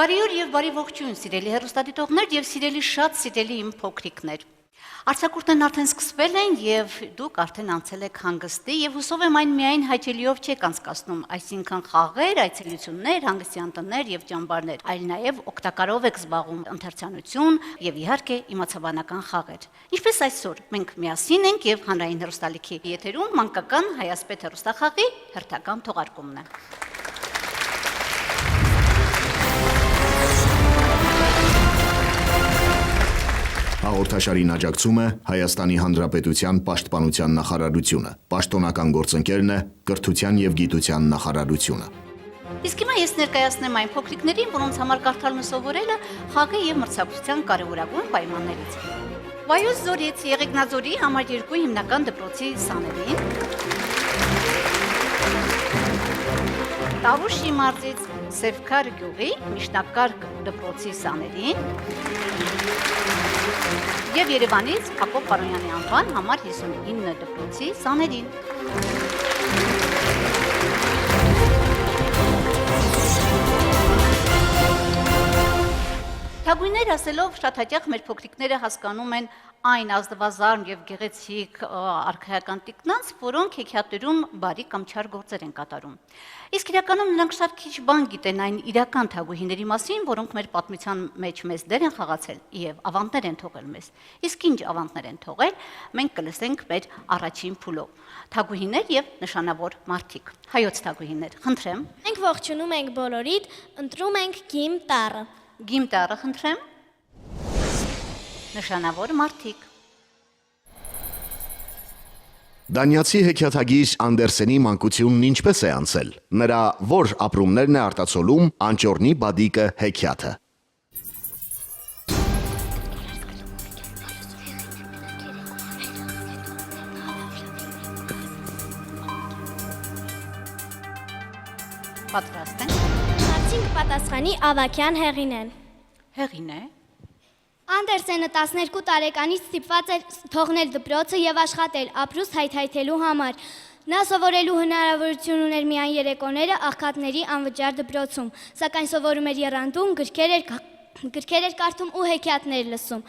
Բարի օր եւ բարի ողջույն, սիրելի հեռուստադիտողներ եւ սիրելի շատ սիրելի իմ փոքրիկներ։ Արձակուրդներն արդեն սկսվել են եւ դուք արդեն անցել եք հանգստի եւ հուսով եմ այն միայն հաճելիով չեք անցկացնում, այսինքն խաղեր, այցելություններ, հանգստյան տներ եւ ճամբարներ, այլ նաեւ օգտակարով եք զբաղվում ընթերցանություն եւ իհարկե իմացաբանական խաղեր։ Ինչպես այսօր մենք միասին ենք եւ հանրային հեռուստալիքի եթերում մանկական հայասպետ հեռուստախաղի հերթական թողարկումն է։ Հաղորդաշարին աջակցում է Հայաստանի Հանրապետության Պաշտպանության նախարարությունը, պաշտոնական գործընկերն է Կրթության եւ Գիտության նախարարությունը։ Իսկ հիմա ես ներկայացնեմ այն փոքրիկներին, որոնց համար կարդալն ու սովորելը խաղի եւ մրցակցության կարևորագույն պայմաններից է։ Վայոց Ձորից Եղեգնաձորի համար 2 հիմնական դպրոցի սաներին, Տավուշի մարզից Սևքար գյուղի միջնակարգ դպրոցի սաներին եւ Երևանից Հակոբ Պարոյանի անվան համար 59 դպրոցի սաներին։ Թագուհիներ ասելով շատ հաճախ մեր փոքրիկները հասկանում են այն ազնվազարմ եւ գեղեցիկ արքայական տիկնանց, որոնք հեքիաթներում բարի կամ չար գործեր են կատարում։ Իսկ իրականում նրանք շատ քիչ բան գիտեն այն իրական թագուհիների մասին, որոնք մեր պատմության մեջ մեծ դեր են խաղացել եւ ավանդներ են թողել մեզ։ Իսկ ինչ ավանդներ են թողել, մենք կլսենք մեր առաջին փուլով։ Թագուհիներ եւ նշանավոր մարդիկ։ Հայոց թագուհիներ, խնդրեմ։ Մենք ողջունում ենք բոլորիդ, ընտրում ենք Գիմ տառը։ Գիմ տառը, խնդրեմ։ Նշանավոր մարդիկ։ Դանիացի հեքիաթագիր Անդերսենի մանկությունն ինչպես է անցել։ Նրա որ ապրումներն է արտացոլում Անճոռնի բադիկը հեքիաթը։ Պատրաստ են։ Հարցին կպատասխանի Ավագյան Հեղինեն։ Հեղին է։ Անդերսենը 12 տարեկանից ստիպված էր թողնել դպրոցը եւ աշխատել ապրուստ հայթայթելու համար։ Նա սովորելու հնարավորություն ուներ միայն երեկոները աղքատների անվճար դպրոցում, սակայն սովորում էր եռանդուն, գրքեր էր կարդում ու հեքիաթներ լսում։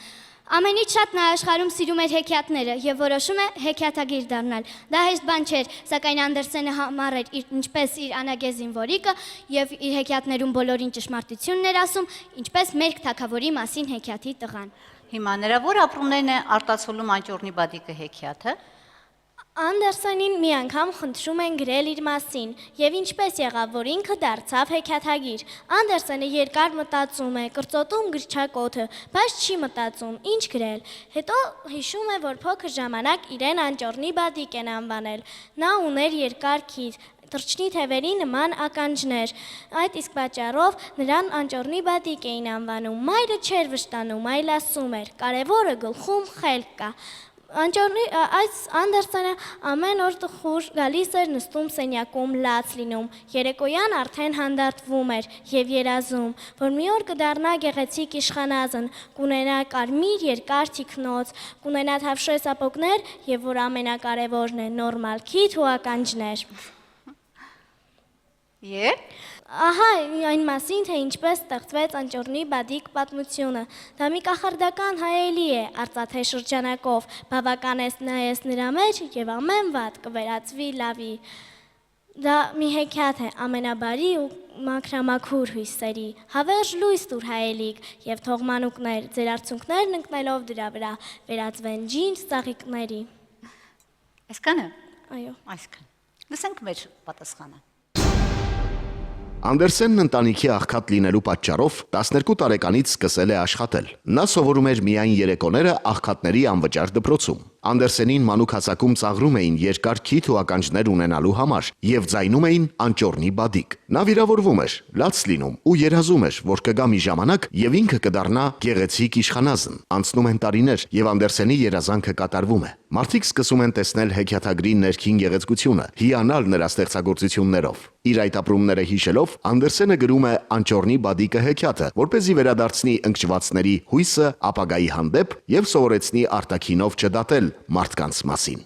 Ամենից շատ նա աշխարհում սիրում էր հեքիաթները եւ որոշում է հեքիաթագիր դառնալ։ Դա հեշտ բան չէր, սակայն Անդերսենը համառ էր ինչպես իր անագեզին որիկը եւ իր հեքիաթներում բոլորին ճշմարտությունն էր ասում, ինչպես Մերկ թագավորի մասին հեքիաթի տղան։ Հիմա նրա որ ապրումներն է արտացոլում Անճոռնի բադիկը հեքիաթը։ Անդերսենին մի անգամ խնդրում են գրել իր մասին, եւ ինչպես եղավ, որ ինքը դարձավ հեքիաթագիր։ Անդերսենը երկար մտածում է, կրծոտում գրչակոթը, բայց չի մտածում, ինչ գրել։ Հետո հիշում է, որ փոքր ժամանակ իրեն Անճոռնի բադիկ են անվանել։ Նա ուներ երկար քիթ, թռչնի թևերի նման ականջներ։ Այդ իսկ պատճառով նրան Անճոռնի բադիկ էին անվանում։ Մայրը չէր վշտանում, այլ ասում էր. «Կարևորը գլխում խելք կա»։ Այս Անդերսենը ամեն օր տխուր գալիս էր նստում սենյակում լաց լինում, երեկոյան արդեն հանդարտվում էր և երազում, որ մի օր կդառնա գեղեցիկ իշխանազն, կունենա կարմիր երկար թիկնոց, կունենա թավշե սապոգներ և որ ամենակարևորն է նորմալ քիթ ու ականջներ։ Եվ Ահա այն մասին, թե ինչպես ստեղծվեց Անճոռնի բադիկ պատմությունը։ Դա մի կախարդական հայելի է, արծաթե շրջանակով, բավականես նայես նրա մեջ և ամեն վատ կվերածվի լավի։ Դա մի հեքիաթ է ամենաբարի ու մաքրամաքուր հույսերի, հավերժ լույս տուր հայելիք և թող մանուկներ, ձեր արցունքներն ընկնելով դրա վրա, վերածվեն ջինջ ծաղիկների։ այսքան է։ Այո։ Այսքան։ Լսենք մեր պատասխանը։ Անդերսենն ընտանիքի աղքատ լինելու պատճառով 12 տարեկանից սկսել է աշխատել։ Նա սովորում էր միայն երեկոները աղքատների անվճար դպրոցում։ Անդերսենին մանուկ հասակում ծաղրում էին երկար քիթ ու ականջներ ունենալու համար եւ ձայնում էին Անճոռնի բադիկ։ Նա վիրավորվում էր, լաց լինում ու երազում էր, որ կգա մի ժամանակ եւ ինքը կդառնա գեղեցիկ իշխանազն։ Անցնում են տարիներ եւ Անդերսենի երազանքը կատարվում է։ Մարդիկ սկսում են տեսնել հեքիաթագրի ներքին գեղեցկությունը, հիանալ նրա ստեղծագործություններով։ Իր այդ ապրումները հիշելով Անդերսենը գրում է Անճոռնի բադիկը հեքիաթը, որպեսզի վերադարձնի ընկճվածների հույսը ապագայի հանդեպ եւ սովորեցնի արտաքինով չդատել մարդկանց մասին։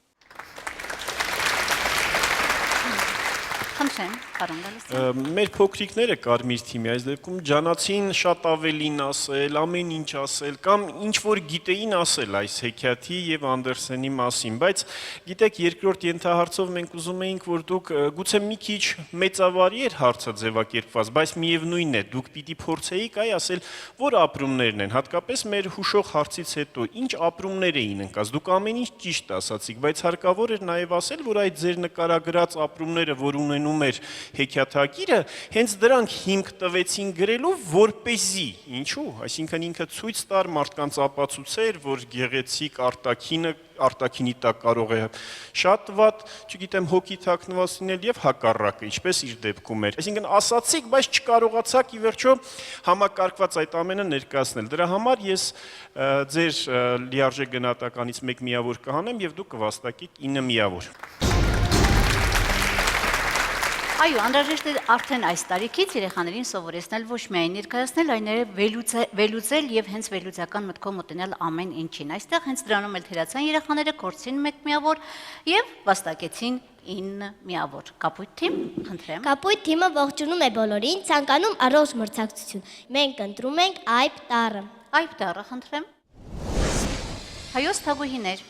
Խնդրեմ, պարոն Գալստյան։ Մեր փոքրիկները կարմիր թիմի այս դեպքում ջանացին շատ ավելին ասել, ամեն ինչ ասել կամ ինչ որ գիտեին ասել այս հեքիաթի եւ Անդերսենի մասին, բայց գիտեք երկրորդ ենթահարցով մենք ուզում էինք որ դուք գուցե մի քիչ մեծավարի էր հարցը ձևակերպված, բայց միևնույնն է, դուք պիտի փորձեիք այ ասել, որ ապրումներն են, հատկապես մեր հուշող հարցից հետո, ինչ ապրումներ էին ընկած, դուք ամեն ինչ ճիշտ ասացիք, բայց հարկավոր էր նաեւ ասել, որ այդ ձեր նկարագրած ապրումները, որ ունենում էր հեքիաթագիրը, հենց դրանք հիմք տվեցին գրելու որպեսզի, ինչու, այսինքն ինքը ցույց տար մարդկանց ապացուցեր, որ գեղեցիկ արտաքինի տակ կարող է շատ վատ, չգիտեմ, հոգի թաքնված լինել եւ հակառակը, ինչպես իր դեպքում էր։ Այսինքն ասացիք, բայց չկարողացաք ի վերջո համակարգված այդ ամենը ներկայացնել։ Դրա համար ես ձեր լիարժեք գնահատականից 1 միավոր կհանեմ եւ դուք կվաստակեք 9 միավոր։ Այո, անհրաժեշտ է արդեն այս տարիքից երեխաներին սովորեցնել ոչ միայն ներկայացնել, այլև վերլուծել եւ հենց վերլուծական մտքով մոտենալ ամեն ինչին։ Այստեղ հենց դրանում էլ թերացան երեխաները, կորցրին 1 միավոր եւ վաստակեցին 9 միավոր։ Կապույտ թիմ, խնդրեմ։ Կապույտ թիմը ողջունում է բոլորին, ցանկանում առողջ մրցակցություն։ Մենք ընտրում ենք այբ տառը։ Այբ տառը, խնդրեմ։ Հայոց թագուհիներ։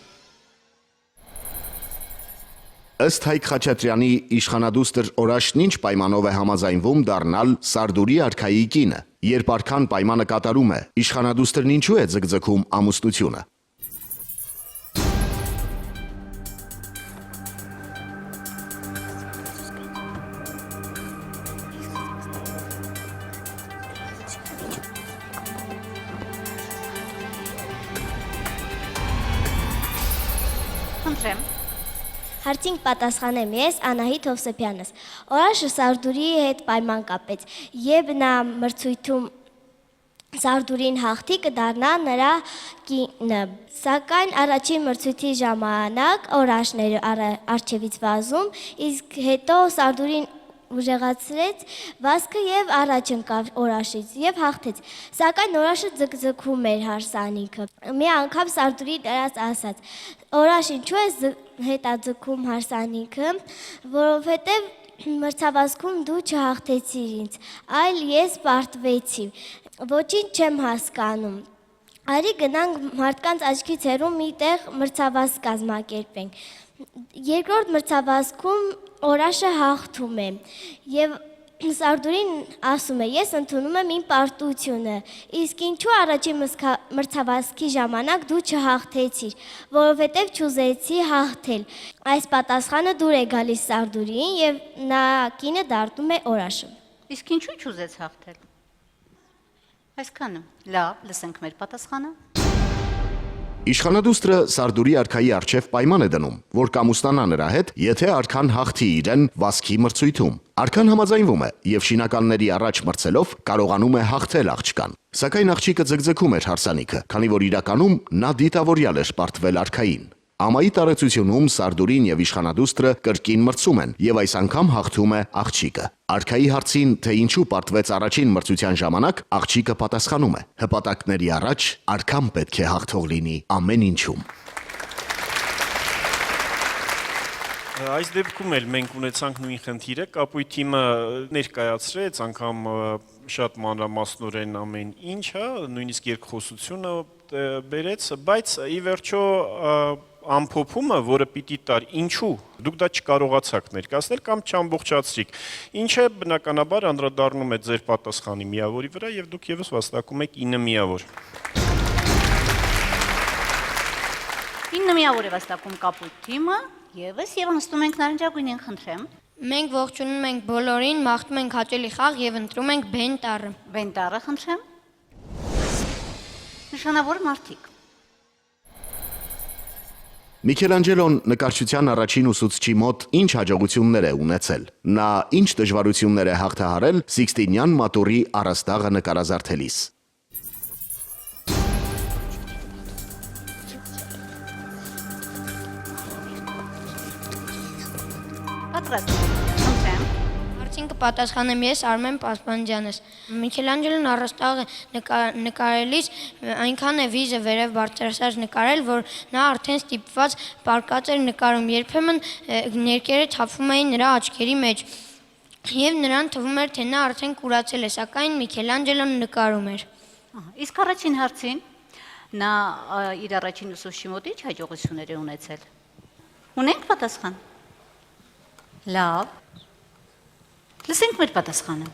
Ըստ Հայկ Խաչատրյանի իշխանադուստր Օրաշն ինչ պայմանով է համաձայնվում դառնալ Սարդուրի արքայի կինը, երբ արքան պայմանը կատարում է, իշխանադուստրն ինչու է ձգձգում ամուսնությունը։ Խնդրեմ։ Հարցին պատասխանեմ ես Անահիտ Հովսեփյանս։ Օրաշը Սարդուրի հետ պայման կապեց, եւ նա մրցույթում Սարդուրին հաղթի կդառնա նրա կինը։ Սակայն առաջին մրցույթի ժամանակ Օրաշն էր առջևից վազում, իսկ հետո Սարդուրին ուժեղացրեց վազքը եւ առաջ ընկավ Օրաշից եւ հաղթեց։ Սակայն Օրաշը ձգձգում էր հարսանիքը։ Մի անգամ Սարդուրի դրած ասաց. Օրաշ, ինչու ես հետաձգում հարսանիքը, որովհետեւ մրցավազքում դու չհաղթեցիր ինձ, այլ ես պարտվեցի։ Ոչինչ չեմ հասկանում։ Արի գնանք մարդկանց աչքից հեռու մի տեղ մրցավազ կազմակերպենք։ Երկրորդ մրցավազքում Օրաշը հաղթում է եւ Սարդուրին ասում է. ես ընդունում եմ իմ պարտությունը, իսկ ինչու առաջին մրցավազքի ժամանակ դու չհաղթեցիր, որովհետև չուզեցի հաղթել։ Այս պատասխանը դուր է գալիս Սարդուրին եւ նա կինը դառնում է Օրաշը։ Իսկ ինչու չուզեց հաղթել։ Այսքանը։ Լավ, լսենք մեր պատասխանը։ Իշխանադուստրը Սարդուրի արքայի առջև պայման է դնում, որ կամուսնանա նրա հետ, եթե արքան հաղթի իրեն վազքի մրցույթում։ Արքան համաձայնվում է եւ շինականների առաջ մրցելով կարողանում է հաղթել աղջկան։ Սակայն աղջիկը ձգձգում էր հարսանիքը, քանի որ իրականում նա դիտավորյալ էր պարտվել արքային։ Ամայի տարածությունում Սարդուրին եւ իշխանադուստրը կրկին մրցում են եւ այս անգամ հաղթում է աղջիկը։ Արքայի հարցին, թե ինչու պարտվեց առաջին մրցության ժամանակ, աղջիկը պատասխանում է. հպատակների առաջ արքան պետք է հաղթող լինի ամեն ինչում։ Այս դեպքում էլ մենք ունեցանք նույն խնդիրը, կապույտ թիմը ներկայացրեց, անգամ շատ մանրամասնորեն ամեն ինչ, նույնիսկ երկխոսությունը բերեց, բայց ի վերջո ամփոփումը, որը պիտի տար, ինչու դուք դա չկարողացաք ներկայացնել կամ չամբողջացրիք, ինչը բնականաբար անդրադառնում է ձեր պատասխանի միավորի վրա եւ դուք եւս վաստակում եք 9 միավոր։ 9 միավոր է վաստակում կապույտ թիմը եւս եւ անցնում ենք նարնջագույնին, խնդրեմ։ Մենք ողջունում ենք բոլորին, մաղթում ենք հաճելի խաղ եւ ընտրում ենք Բեն տառը։ Բեն տառը, խնդրեմ։ Նշանավոր մարդիկ։ Միքելանջելոն նկարչության առաջին ուսուցչի մոտ ինչ հաջողություններ է ունեցել։ Նա ինչ դժվարություններ է հաղթահարել Սիքստինյան մատուռի առաստաղը նկարազարդելիս։ Պատրաստ։ Խնդրեմ։ Հարցին կպատասխանեմ ես Արմեն Պասպանջյանս։ Միքելանջելոն առաստաղը նկարելիս այնքան է վիզը վերև բարձրացած նկարել, որ նա արդեն ստիպված պարկած էր նկարում։ Երբեմն ներկերը թափվում էին նրա աչքերի մեջ։ Եվ նրան թվում էր, թե նա արդեն կուրացել է, սակայն Միքելանջելոն նկարում էր։ Իսկ առաջին հարցին նա իր առաջին ուսուցչի մոտից հաջողություններ է ունեցել։ Ունենք պատասխան։ Լավ։ Լսենք մեր պատասխանը։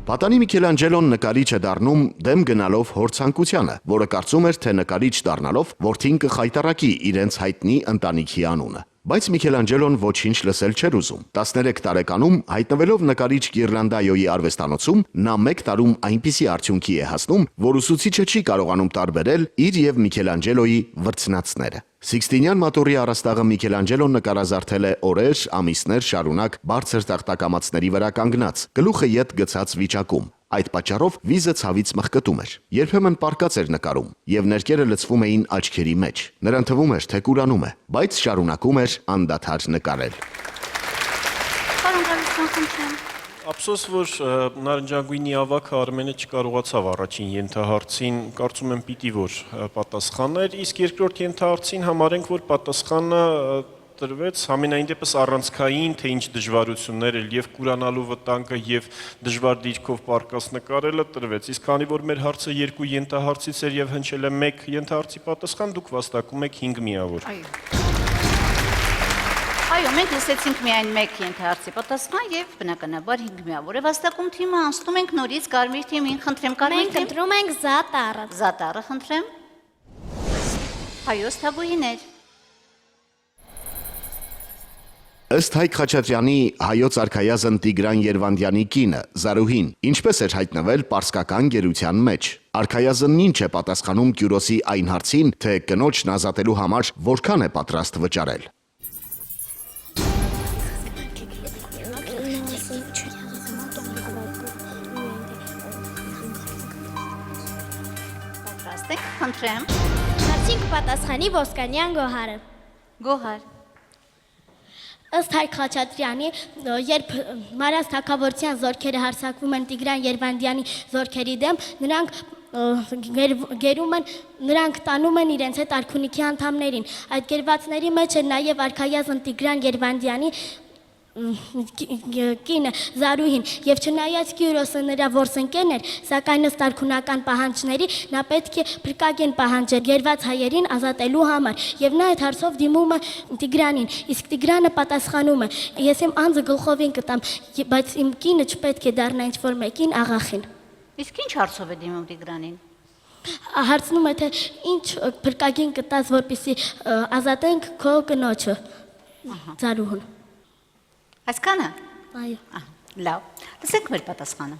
Պատանի Միքելանջելոն նկարիչ է դառնում դեմ գնալով հոր ցանկությանը, որը կարծում էր, թե նկարիչ դառնալով որդին կխայտառակի իրենց հայտնի ընտանիքի անունը։ Բայց Միքելանջելոն ոչինչ լսել չէր ուզում։ 13 տարեկանում հայտնվելով նկարիչ Գիրլանդայոյի արվեստանոցում, նա 1 տարում այնպիսի արդյունքի է հասնում, որ ուսուցիչը չի կարողանում տարբերել իր եւ Միքելանջելոյի վրձնածները։ Սիքստինյան մատուռի առաստաղը Միքելանջելոն նկարազարդել է օրեր, ամիսներ շարունակ բարձր տախտակամածների վրա կանգնած, գլուխը յետ գցած վիճակում։ Այդ պատճառով վիզը ցավից մխկտում էր։ Երբեմն պարկած էր նկարում, եւ ներկերը լցվում էին աչքերի մեջ։ Նրան թվում էր, թե կուրանում է, բայց շարունակում էր անդադար նկարել։ Պարոն Գալստյան, խնդրեմ։ Ափսոս, որ նարնջագույնի ավագը Արմենը չկարողացավ առաջին ենթահարցին, կարծում եմ պիտի որ պատասխաներ, իսկ երկրորդ ենթահարցին համարենք, որ պատասխանը տրվեց համենայն դեպս առանցքային, թե ինչ դժվարություններ էլ եւ կուրանալու վտանգը եւ դժվար դիրքով պարկած նկարելը տրվեց։ Իսկ քանի որ մեր հարցը 2 ենթահարցից էր եւ հնչել է 1 ենթահարցի պատասխան, դուք վաստակում եք 5 միավոր։ Այո, մենք լսեցինք միայն 1 ենթահարցի պատասխան եւ բնականաբար 5 միավոր է վաստակում թիմը, անցնում ենք նորից Կարմիր թիմին, խնդրեմ Կարմիր Մենք թիմ։ ընտրում ենք Զատարը։ Զատարը խնդրեմ։ Հայոց թագուհիներ։ Ըստ Հայկ Խաչատրյանի հայոց արքայազն Տիգրան Երվանդյանի կինը Զարուհին ինչպես էր հայտնվել պարսկական գերության մեջ։ Արքայազնն ինչ է պատասխանում Կյուրոսի այն հարցին, թե կնոջն ազատելու համար որքան է պատրաստ վճարել։ Պատրաստ եք, խնդրեմ։ Հարցին կպատասխանի Ոսկանյան Գոհարը։ Գոհար։ Ըստ Հայկ Խաչատրյանի, երբ Մարազ թագավորության զորքերը հարձակվում են Տիգրան Երվանդյանի զորքերի դեմ, նրանք տանում են իրենց հետ արքունիքի անդամներին։ Այդ գերվածների մեջ է նաև արքայազն Տիգրան Երվանդյանի կինը Զարուհին, եւ չնայած Կյուրոսը նրա որսընկերն էր, սակայն ըստ արքունական պահանջների նա պետք է փրկագեն պահանջել գերված հայերին ազատելու համար, եւ նա այդ հարցով դիմում է Տիգրանին, իսկ Տիգրանը պատասխանում է. ես իմ անձը գլխովին կտամ, բայց իմ կինը չպետք է դառնա ինչ-որ մեկին աղախին։ Իսկ ինչ հարցով է դիմում Տիգրանին։ Հարցնում է, թե ինչ փրկագին կտաս, որպեսզի ազատենք քո կնոջը, Զարուհուն։ Այսքանը։ Այո։ Լավ։ Լսենք մեր պատասխանը։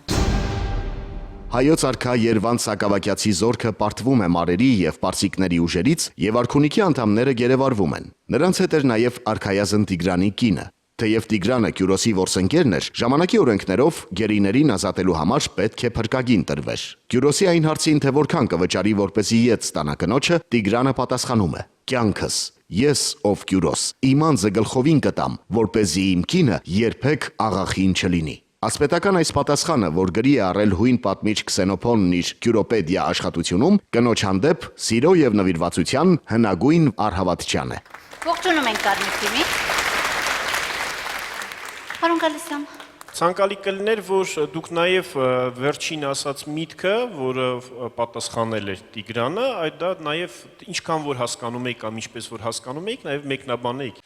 Հայոց արքա Երվանդ Սակավակյացի զորքը պարտվում է մարերի եւ պարսիկների ուժերից եւ արքունիքի անդամները գերեվարվում են։ Նրանց հետ էր նաեւ արքայազն Տիգրանի կինը։ Թեև Տիգրանը Կյուրոսի որսընկերն էր, ժամանակի օրենքներով գերիներին ազատելու համար պետք է փրկագին տրվեր։ Կյուրոսի այն հարցին, թե որքան կվճարի, որպեսզի ետ ստանա կնոջը, Տիգրանը պատասխանում է. «Կյանքս, ես ով Կյուրոս, իմ անձը գլխովին կտամ, որպեսզի իմ կինը երբեք աղախին չլինի»։ Ասպետական այս պատասխանը, որ գրի է առել հույն պատմիչ Քսենոփոնն իր Կյուրոպեդիա աշխատությունում, կնոջ հանդեպ սիրո եւ նվիրվածության հնագույն առհավատչյան է։ Ողջունում ենք Կարմիր թիմին։ Պարոն Գալստյան։ Ցանկալի կլներ, որ դուք նաև վերջին ասած միտքը, որը պատասխանել էր Տիգրանը, այդ դա նաև ինչքան որ հասկանում եք կամ ինչպես որ հասկանում եք, նաև մեկնաբանեիք։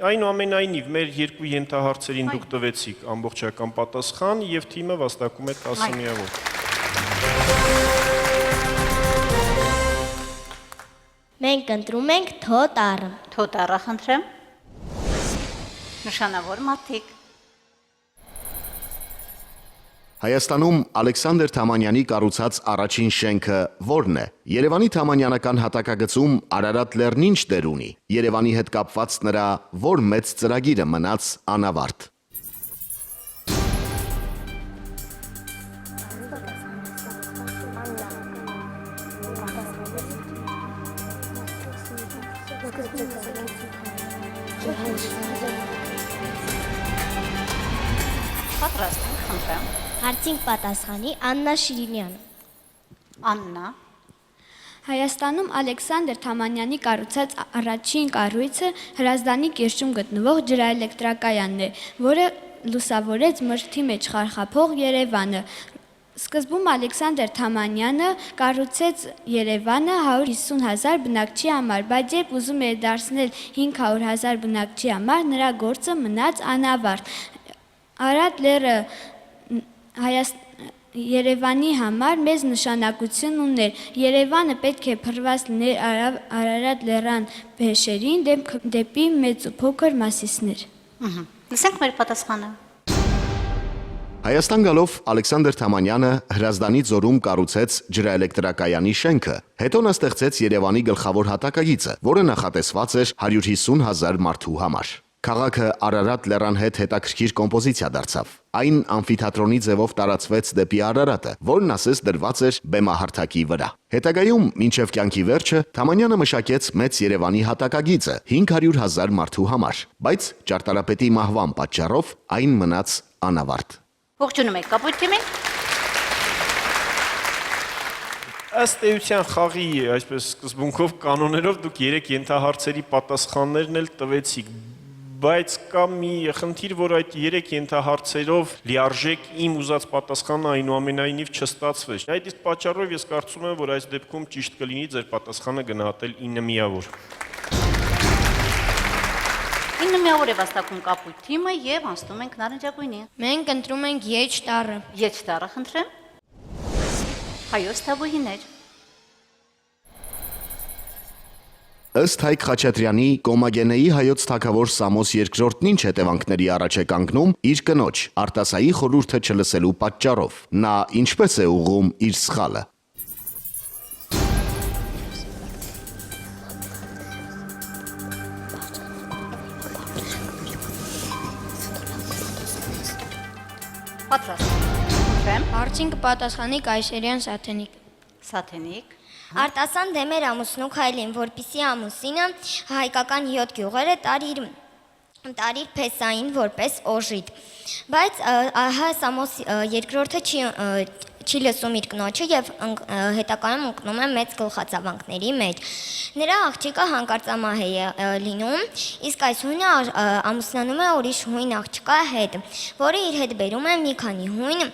Այնուամենայնիվ մեր երկու ենթահարցերին դուք տվեցիք ամբողջական պատասխան եւ թիմը վաստակում է 10 միավոր։ Մենք ընտրում ենք Թոտարը։ Թոտարը խնդրեմ։ Նշանավոր մարդիկ։ Հայաստանում Ալեքսանդր Թամանյանի կառուցած առաջին շենքը ո՞րն է։ Երևանի Թամանյանական հատակագծում Արարատ լեռն ինչ դեր ունի։ Երևանի հետ կապված նրա ո՞ր մեծ ծրագիրը մնաց անավարտ։ Պատրաստ եք, խնդրեմ։ Հարցին պատասխանի Աննա Շիրինյանը։ Աննա։ Հայաստանում Ալեքսանդր Թամանյանի կառուցած առաջին կառույցը Հրազդանի կիրճում գտնվող ջրաէլեկտրակայանն է, որը լուսավորեց մրցի մեջ խարխափող Երևանը։ Սկզբում Ալեքսանդր Թամանյանը կառուցեց Երևանը 150,000 բնակչի համար, բայց երբ ուզում էր դարձնել 500,000 բնակչի համար, նրա գործը մնաց անավարտ։ Արարատ լեռը Երևանի համար մեծ նշանակություն ուներ։ Երևանը պետք է փռված լիներ Արարատ լեռան փեշերին դեպի մեծ ու փոքր մասիսներ։ Լսենք մեր պատասխանը։ Հայաստան գալով Ալեքսանդր Թամանյանը Հրազդանի ձորում կառուցեց ջրաէլեկտրակայանի շենքը, հետո նա ստեղծեց Երևանի գլխավոր հատակագիծը, որը նախատեսված էր 150,000 մարդու համար։ Քաղաքը Արարատ լեռան հետ հետաքրքիր կոմպոզիցիա դարձավ։ Այն ամֆիթատրոնի ձևով տարածվեց դեպի Արարատը, որն ասես դրված էր բեմահարթակի վրա։ Հետագայում, մինչև կյանքի վերջը, Թամանյանը մշակեց մեծ Երևանի հատակագիծը 500,000 մարդու համար, բայց ճարտարապետի մահվան պատճառով այն մնաց անավարտ։ Ողջունում եք Կապույտ թիմին։ Ըստ էության խաղի, այսպես սկզբունքով կանոններով դուք 3 ենթահարցերի պատասխաններն էլ տվեցիք, բայց կա մի խնդիր, որ այդ 3 ենթահարցերով լիարժեք իմ ուզած պատասխանը այնուամենայնիվ չստացվեց։ Այդ իսկ պատճառով ես կարծում եմ, որ այս դեպքում ճիշտ կլինի ձեր պատասխանը գնահատել 9 միավոր։ 9 միավոր է վաստակում Կապույտ թիմը եւ անցնում ենք նարնջագույնի։ Մենք ընտրում ենք Եջ տառը։ Եջ տառը խնդրեմ։ Հայոց թագուհիներ։ Ըստ Հայկ Խաչատրյանի Կոմագենեի հայոց թագավոր Սամոս II-ն ինչ հետևանքների առաջ է կանգնում իր կնոջ արտասայի խորհուրդը չլսելու պատճառով։ Նա ինչպես է ուղղում իր սխալը։ Պատրաստ։ Խնդրեմ։ Հարցին կպատասխանի Կայսերյան Սաթենիկ։ Սաթենիկ։ Արտասան դեմ էր ամուսնու քայլին, որպիսի ամուսինը հայկական 7 գյուղերը տար իր փեսային որպես օժիտ։ Բայց ահա Սամոս II-ը չի լսում իր կնոջը եւ հետակայում ընկնում է մեծ գլխացավանքների մեջ։ Նրա աղջիկը հանկարծամահ է լինում, իսկ այս հույնը ամուսնանում է ուրիշ հույն աղջկա հետ, որը իր հետ բերում է մի քանի հույն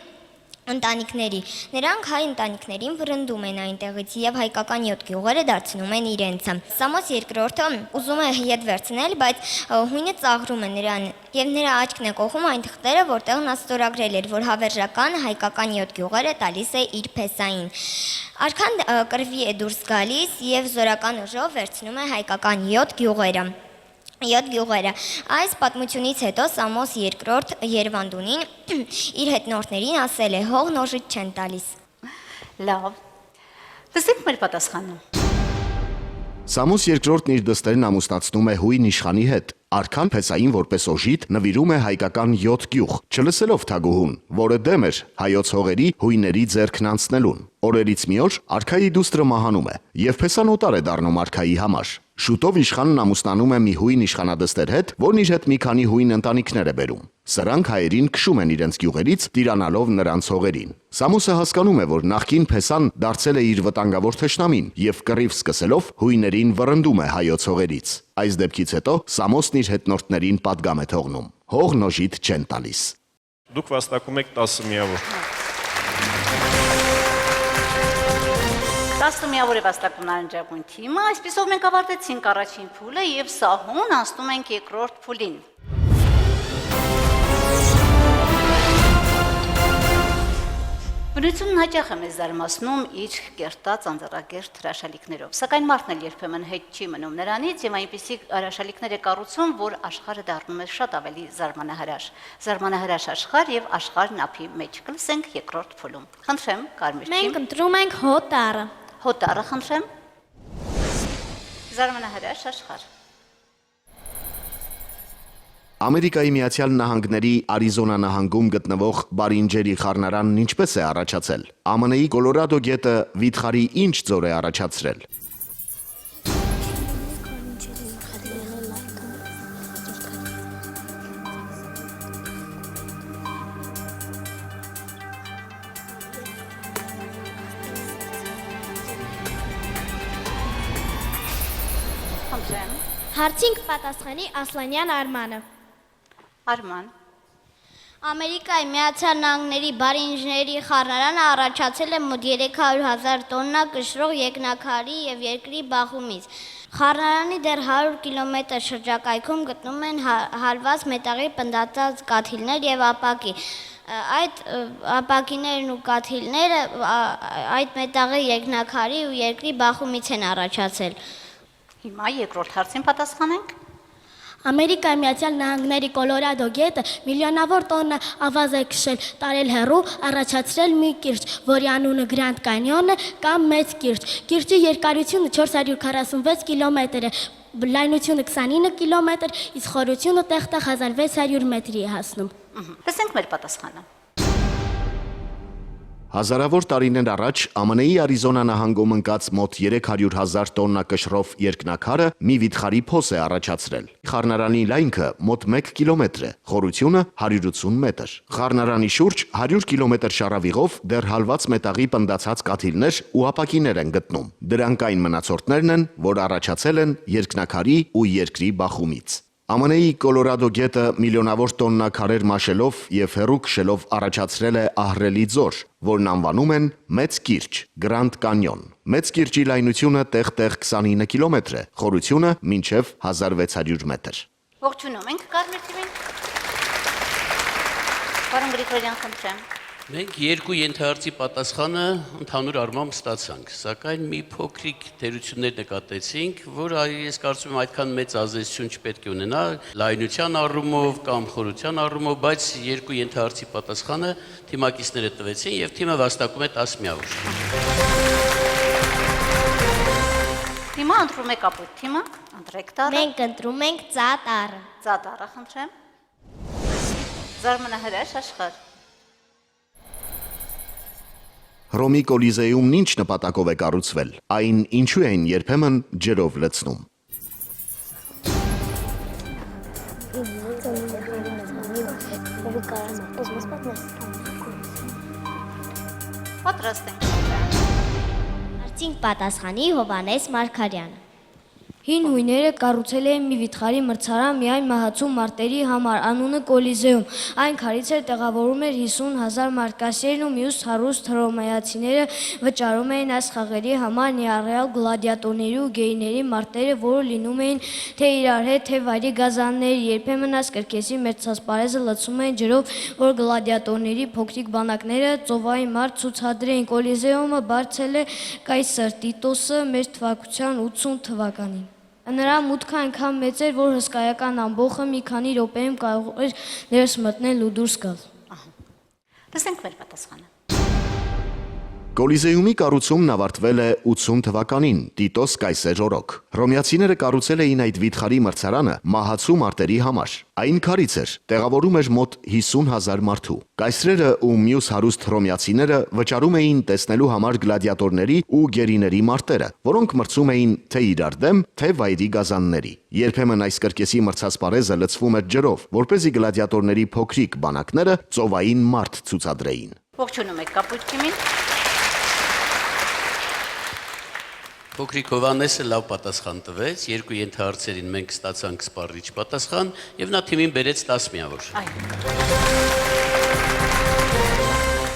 ընտանիքների։ Նրանք հայ ընտանիքներին վրընդում են այնտեղից եւ հայկական 7 գյուղերը դարձնում են իրենցը։ Սամոս II-ը ուզում է հետ վերցնել, բայց հույնը ծաղրում է նրան եւ նրա աչքն է կողում այն թղթերը, որտեղ նա ստորագրել էր, որ հավերժական հայկական 7 գյուղերը տալիս է իր փեսային։ Արքան կռվի է դուրս գալիս եւ զորական ուժով վերցնում է հայկական 7 գյուղերը։ 7 գյուղերը։ Այս պատմությունից հետո Սամոս II Երևանդունին իր հետնորդներին ասել է. հող նոժիտ չեն տալիս։ Լավ։ Լսենք մեր պատասխանը։ Սամոս II-ն իր դստերն ամուսնացնում է հույն իշխանի հետ։ Արքան փեսային որպես օժիտ նվիրում է հայկական 7 գյուղ, չլսելով թագուհուն, որը դեմ էր հայոց հողերի հույների ձեռքն անցնելուն։ Օրերից մի օր արքայի դուստրը մահանում է, եւ փեսան օտար է դառնում արքայի համար։ Շուտով իշխանն ամուսնանում է մի հույն իշխանադստեր հետ, որն իր հետ մի քանի հույն ընտանիքներ է բերում։ Սրանք հայերին քշում են իրենց գյուղերից, տիրանալով նրանց հողերին։ Սամոսը հասկանում է, որ նախկին փեսան դարձել է իր վտանգավոր թշնամին եւ կռիվ սկսելով հույներին վռնդում է հայոց հողերից։ Այս դեպքից հետո Սամոսն իր հետնորդներին պատգամ է թողնում։ Հող նոժիտ չեն տալիս։ Դուք վաստակում եք 10 միավոր։ 10 միավոր է վաստակում նարնջագույն թիմը, այսպիսով մենք ավարտեցինք առաջին փուլը եւ սահուն անցնում ենք երկրորդ փուլին։ Բնությունն հաճախ է մեզ զարմացնում իր կերտած անձեռակերտ հրաշալիքներով, սակայն մարդն էլ երբեմն հետ չի մնում նրանից եւ այնպիսի հրաշալիքներ է կառուցում, որ աշխարհը դառնում է շատ ավելի զարմանահրաշ աշխարհ եւ աշխարհն ափի մեջ։ Կլսենք երկրորդ փուլում։ Խնդրեմ, Կարմիր թիմ։ Մենք ընտրում ենք հոտառը։ Հոտառը խնդրեմ։ Զարմանահրաշ աշխարհ։ Ամերիկայի Միացյալ Նահանգների Արիզոնա նահանգում գտնվող Բարինջերի խառնարանն ինչպես է առաջացել։ ԱՄՆ-ի Կոլորադո գետը վիթխարի ինչ ձոր է առաջացրել։ Խնդրեմ։ Հարցին կպատասխանի Ասլանյան Արմանը։ Արման։ Ամերիկայի Միացյալ Նահանգների բարինջների խառնարանը առաջացել է մոտ 300,000 տոննա կշռող երկնաքարի եւ երկրի բախումից։ Խառնարանի դեռ 100 կիլոմետր շրջակայքում գտնվում են հալված մետաղի պնդացած կաթիլներ եւ ապակի։ Այդ ապակիներն ու կաթիլները այդ մետաղի երկնաքարի ու երկրի բախումից են առաջացել։ Հիմա երկրորդ հարցին պատասխանենք։ Ամերիկայի Միացյալ Նահանգների Կոլորադո գետը միլիոնավոր տոննա ավազ է քշել տարել հեռու, առաջացրել մի կիրճ, որի անունը Grand Canyon է կամ Մեծ կիրճ։ Կիրճի երկարությունը 446 կիլոմետր է, լայնությունը 29 կիլոմետր, իսկ խորությունը տեղ-տեղ 1600 մետրի է հասնում։ Լսենք մեր պատասխանը։ Հազարավոր տարիներ առաջ ԱՄՆ-ի Արիզոնա նահանգում ընկած մոտ 300,000 տոննա կշռով երկնաքարը մի վիթխարի փոս է առաջացրել։ Խառնարանի լայնքը մոտ 1 կիլոմետր է, խորությունը 180 մետր։ Խառնարանի շուրջ 100 կիլոմետր շարավիղով դեռ հալված մետաղի պնդացած կաթիլներ ու ապակիներ են գտնում։ Դրանք այն մնացորդներն են, որ առաջացել են երկնաքարի ու երկրի բախումից։ ԱՄՆ-ի Կոլորադո գետը միլիոնավոր տոննա քարեր մաշելով եւ հեռու քշելով առաջացրել է ահռելի ձոր, որն անվանում են Մեծ կիրճ, Grand Canyon։ Մեծ կիրճի լայնությունը տեղ-տեղ 29 կիլոմետր է, խորությունը մինչև 1600 մետր։ Ողջունում ենք Կարմիր TV-ին։ Պարոն Գրիգորյան, խնդրեմ։ Մենք երկու ենթահարցի պատասխանը ընդհանուր առմամբ ստացանք, սակայն մի փոքրիկ թերություններ նկատեցինք, որը ես կարծում եմ այդքան մեծ ազդեցություն չպետք է ունենա լայնության առումով կամ խորության առումով, բայց երկու ենթահարցի պատասխանը թիմակիցները տվեցին եւ թիմը վաստակում է 10 միավոր։ Հիմա ընտրում եք ապույտ թիմը, ընտրեք տառը։ Մենք ընտրում ենք Ծ տառը։ Ծ տառը, խնդրեմ։ Զարմանահրաշ աշխարհ։ Հռոմի Կոլիզեումն ինչ նպատակով է կառուցվել, այն ինչու են երբեմն ջրով լցնում։ Պատրաստ ենք։ Հարցին պատասխանի Հովհաննես Մարգարյանը։ Հին հույները կառուցել էին մի վիթխարի մրցարան միայն մահացու մարտերի համար, անունը Կոլիզեում։ Այն քարից էր տեղավորում էր 50,000 մարդ, կասերն ու մյուս հարուստ հռոմեացիները վճարում էին այս խաղերի համար ներառյալ գլադիատորների ու գեյների մարտերը, որը լինում էին թե իրար հետ, թե վայրի գազանների։ Երբեմն այս կրկեսի մերձասպարեզը լցում էին ջրով, որ գլադիատորների փոքրիկ բանակները ծովային մարտ ցուցադրեին։ Կոլիզեումը բարձել է կայսր Տիտոսը մեր թվակության 80 թվականին։ Նրա մուտքը այնքան մեծ էր, որ հսկայական ամբոխը մի քանի րոպեում կարող էր ներս մտնել ու դուրս գալ։ Լսենք մեր պատասխանը։ Կոլիզեումի կառուցումն ավարտվել է 80 թվականին Տիտոս կայսեր օրոք։ Հռոմեացիները կառուցել էին այդ վիթխարի մրցարանը մահացու մարտերի համար։ Այն քարից էր, տեղավորում էր մոտ 50,000 մարդու։ Կայսրերը ու մյուս հարուստ հռոմեացիները վճարում էին տեսնելու համար գլադիատորների ու գերիների մարտերը, որոնք մրցում էին թե իրար դեմ, թե վայրի գազանների։ Երբեմն այս կրկեսի մրցասպարեզը լցվում էր ջրով, որպեսզի գլադիատորների փոքրիկ բանակները ծովային մարտ ցուցադրեին։ Ողջունում եք Կապույտ թիմին։ Փոքրիկ Հովհաննեսը լավ պատասխան տվեց, երկու ենթահարցերին մենք ստացանք սպառիչ պատասխան եւ նա թիմին բերեց 10 միավոր։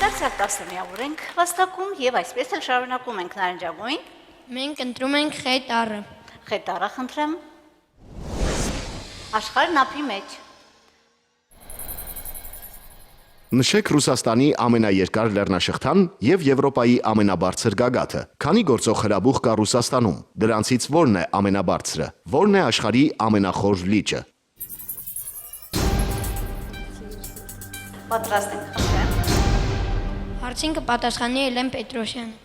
Դարձյալ 10 միավոր ենք վաստակում եւ այսպես էլ շարունակում ենք նարնջագույն։ Մենք ընտրում ենք Խ տառը։ Խ տառը, խնդրեմ։ Աշխարհն ափի մեջ։ Նշեք Ռուսաստանի ամենաերկար լեռնաշղթան եւ Եվրոպայի ամենաբարձր գագաթը։ Քանի գործող հրաբուխ կա Ռուսաստանում։ Դրանցից որն է ամենաբարձրը։ Որն է աշխարհի ամենախոր լիճը։ Պատրաստ ենք, խնդրեմ։ Հարցին կպատասխանի Էլեն Պետրոսյանը։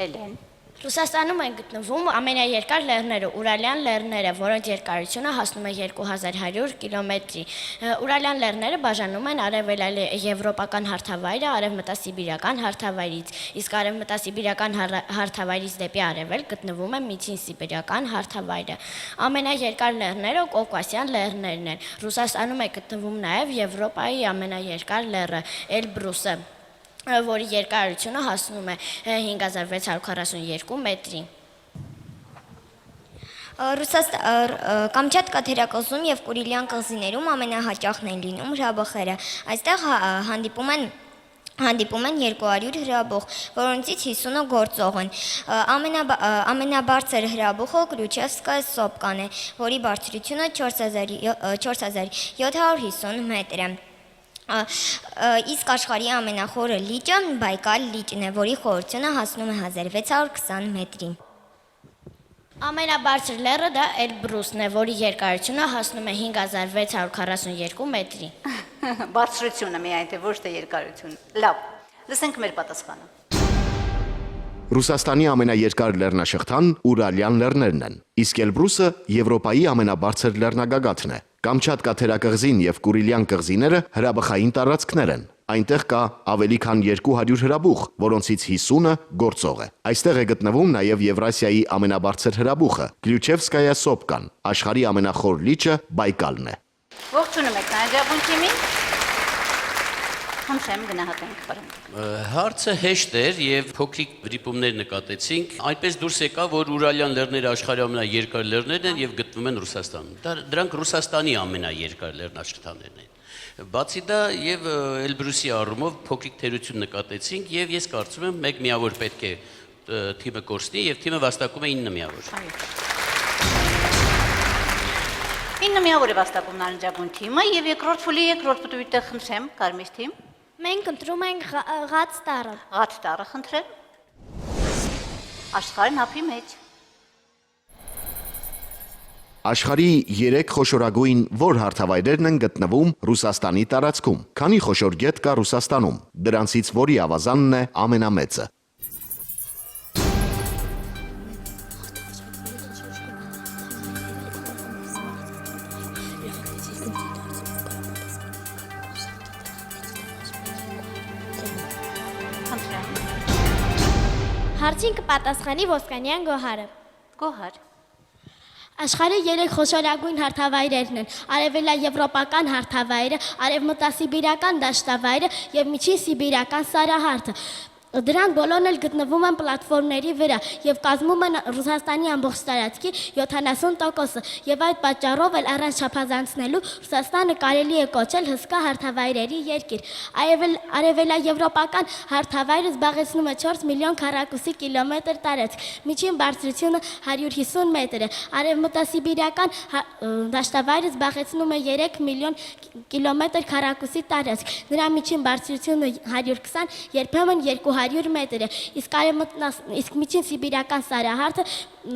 Էլեն։ Ռուսաստանում են գտնվում ամենաերկար լեռները, Ուրալյան լեռները, որոնց երկարությունը հասնում է 2100 կիլոմետրի։ Ուրալյան լեռները բաժանում են արևելաեվրոպական հարթավայրը արևմտասիբիրական հարթավայրից, իսկ արևմտասիբիրական հարթավայրից դեպի արևել գտնվում է միջինսիբիրական հարթավայրը։ Ամենաերկար լեռները Կովկասյան լեռներն են։ Ռուսաստանում է գտնվում նաև Եվրոպայի ամենաերկար լեռը Էլբրուսը, որի երկարությունը հասնում է 5642 մետրի։ Կամչատկա թերակղզում եւ Կուրիլյան կղզիներում ամենահաճախն են լինում հրաբխերը։ Այստեղ հանդիպում են 200 հրաբուխ, որոնցից 50-ը գործող են։ Ամենաբարձր հրաբուխը Կլյուչևսկայա սոպկան է, որի բարձրությունը 4750 մետր է։ Իսկ աշխարհի ամենախորը լիճը Բայկալ լիճն է, որի խորությունը հասնում է 1620 մետրի։ Ամենաբարձր լեռը դա Էլբրուսն է, որի երկարությունը հասնում է 5642 մետրի։ Բարձրությունը միայն թե ոչ թե երկարությունը։ Լավ, լսենք մեր պատասխանը։ Ռուսաստանի ամենաերկար լեռնաշղթան Ուրալյան լեռներն են, իսկ Էլբրուսը Եվրոպայի ամենաբարձր լեռնագագաթն է։ Կամչատկա թերակղզին եւ Կուրիլյան կղզիները հրաբխային տարածքներ են։ Այնտեղ կա ավելի քան 200 հրաբուխ, որոնցից 50-ը գործող է։ Այստեղ է գտնվում նաև Եվրասիայի ամենաբարձր հրաբուխը՝ Կլյուչևսկայա սոպկան, աշխարհի ամենախոր լիճը Բայկալն է։ Ողջունում եք Նայաջագուն թիմին։ Խնդրեմ գնահատենք բռնկը։ Հարցը հեշտ էր եւ փոքրիկ վրիպումներ նկատեցինք։ Այնպես դուրս եկավ, որ Ուրալյան լեռները աշխարհի ամենաերկար լեռներն են եւ գտնվում են Ռուսաստանում։ Դրանք Ռուսաստանի ամենաերկար լեռնաշղթաներն են։ Բացի դա եւ Էլբրուսի առումով փոքրիկ թերություն նկատեցինք եւ ես կարծում եմ 1 միավոր պետք է թիմը կորցնի եւ թիմը վաստակում է 9 միավոր։ 9 միավոր է վաստակում Նայաջագուն թիմը եւ երկրորդ փուլի երկրորդ պտույտը խնդրեմ Կարմիր թիմ։ Մենք ընտրում ենք Ղաց տարը։ Ղաց տարը խնդրեմ։ Աշխարհն ափի մեջ։ Աշխարհի 3 խոշորագույն որ հարթավայրերն են գտնվում Ռուսաստանի տարածքում։ Քանի խոշոր գետ կա Ռուսաստանում։ Դրանցից որի ավազանն է ամենամեծը։ Հարցին կպատասխանի Ոսկանյան Գոհարը։ Գոհար։ Աշխարհի 3 խոշորագույն հարթավայրերն են՝ արևելաեվրոպական հարթավայրը, արևմտասիբիրական դաշտավայրը եւ միջին սիբիրական սարահարթը։ Դրանք բոլորն էլ գտնվում են պլատֆորմների վրա եւ կազմում են Ռուսաստանի ամբողջ տարածքի 70%-ը եւ այդ պատճառով էլ առանց չափազանցնելու Ռուսաստանը կարելի է կոչել հսկա հարթավայրերի երկիր։ Արևելաեվրոպական հարթավայրը զբաղեցնում է 4 միլիոն քառակուսի կիլոմետր տարածք, միջին բարձրությունը 150 մետր է։ Արևմտասիբիրական դաշտավայրը զբաղեցնում է 3 միլիոն կիլոմետր քառակուսի տարածք, նրա միջին բարձրությունը 120, երբեմն 200 մետր է, իսկ միջին սիբիրական սարահարթը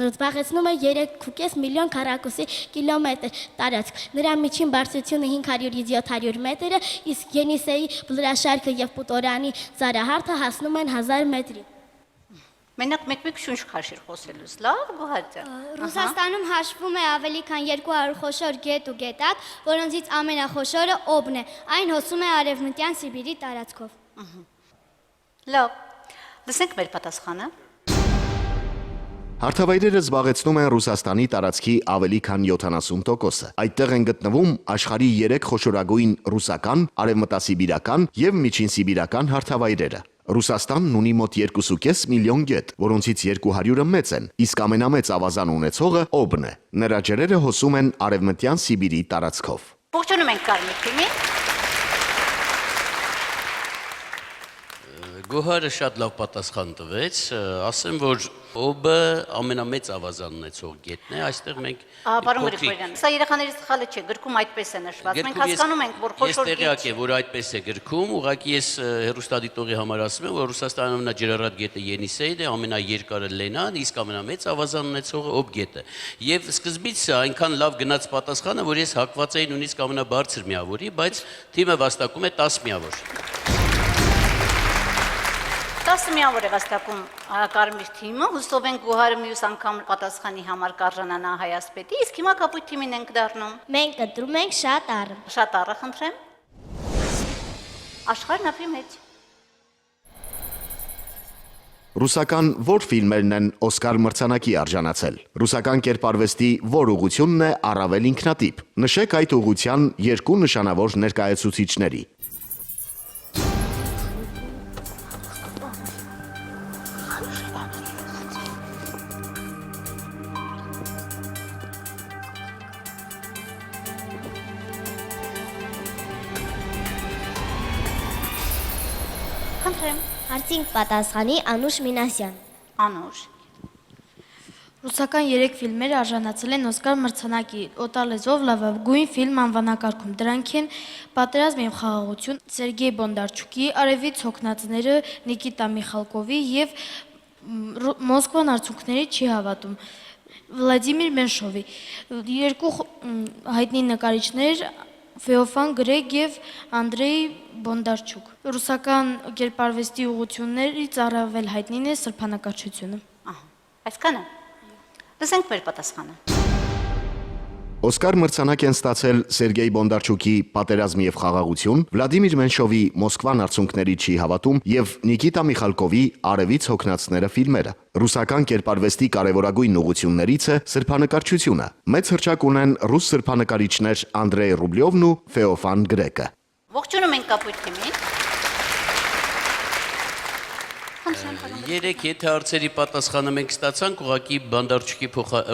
զբաղեցնում է 3.5 միլիոն քառակուսի կիլոմետր տարածք, նրա միջին բարձրությունը 500-ից 700 մետր է, իսկ Ենիսեի բլրաշարքը եւ Պուտորանի սարահարթը հասնում են 1000 մետրի։ Մենակ մեկ շունչ քաշիր խոսելուց, լավ, Գոհար ջան։ Ռուսաստանում հաշվում է ավելի քան 200 խոշոր գետ ու գետակ, որոնցից ամենախոշորը Օբն է։ Այն հոսում է արևմտյան Սիբիրի տարածքով։ Լավ, լսենք մեր պատասխանը։ Հարթավայրերը զբաղեցնում են Ռուսաստանի տարածքի ավելի քան 70%-ը։ Այդտեղ են գտնվում աշխարհի 3 խոշորագույն ռուսական, արևմտասիբիրական եւ միջինսիբիրական հարթավայրերը։ Ռուսաստանն ունի մոտ 2.5 միլիոն գետ, որոնցից 200-ը մեծ են, իսկ ամենամեծ ավազան ունեցողը Օբն է։ Նրա ջրերը հոսում են արևմտյան Սիբիրի տարածքով։ Ողջունում ենք Կարմիր թիմին։ Գոհարը շատ լավ պատասխան տվեց, ասեմ, որ Օբը ամենամեծ ավազան ունեցող գետն է, այստեղ մենք Պարոն Գրիգորյան, սա երեխաների սխալը չէ, գրքում այդպես է նշված։ Մենք հասկանում ենք, որ խոշոր գետ։ Ես տեղյակ եմ, որ այդպես է գրքում, ուղղակի ես հեռուստադիտողի համար ասում եմ, որ Ռուսաստանի ամենաջրարատ գետը Ենիսեյն է, ամենաերկարը Լենան, իսկ ամենամեծ ավազան ունեցողը Օբ գետը։ Եվ սկզբից այնքան լավ գնաց պատասխանը, որ ես հակված էի նույնիսկ ամենաբարձր միավորի, բայց թիմը վաստակում է 10 միավոր։ 10 միավոր է վաստակում Կարմիր թիմը, հուսով ենք Գոհարը մյուս անգամ պատասխանի համար կարժանանա Հայասպետի, իսկ հիմա Կապույտ թիմին ենք դառնում։ Մենք ընտրում ենք Շատ առը։ Շատ առը խնդրեմ։ Աշխարհն ափի մեջ։ Ռուսական որ ֆիլմերն են Օսկար մրցանակի արժանացել։ Ռուսական կերպարվեստի որ ուղղությունն է առավել ինքնատիպ։ Նշեք այդ ուղղության երկու նշանավոր ներկայացուցիչների։ խնդրեմ։ Հարցին պատասխանի Անուշ Մինասյան։ Անուշ։ Ռուսական 3 ֆիլմերը արժանացել են Օսկար մրցանակի «Օտալեզով» լավագույն ֆիլմ անվանակարգում։ Դրանք են «Պատերազմ և խաղաղություն» Սերգեյ Բոնդարչուկի, «Արևից հոգնածները» Նիկիտա Միխալկովի և «Մոսկվան արցունքների չի հավատում» Վլադիմիր Մենշովի։ Երկու հայտնի նկարիչներ Ֆեոֆան Գրեգ և Անդրեյ Բոնդարչուկ։ Ռուսական կերպարվեստի ուղղություններից առավել հայտնին է սրբանկարչությունը։ Այսքանը։ Լսենք մեր պատասխանը։ Օսկար մրցանակ են ստացել Սերգեյ Բոնդարչուկի «Պատերազմ և խաղաղություն», Վլադիմիր Մենշովի «Մոսկվան արցունքների չի հավատում» և Նիկիտա Միխալկովի «Արևից հոգնածները» ֆիլմերը։ Ռուսական կերպարվեստի կարևորագույն ուղղություններից է սրբանկարչությունը։ Մեծ հռչակ ունեն ռուս սրբանկարիչներ Անդրեյ Ռուբլյովն ու Ֆեոֆան Գրեկը։ Ողջունում ենք կապույտ թիմին։ 3 եթերցերի պատասխանը մենք ստացանք, ուղղակի Բանդարչուկի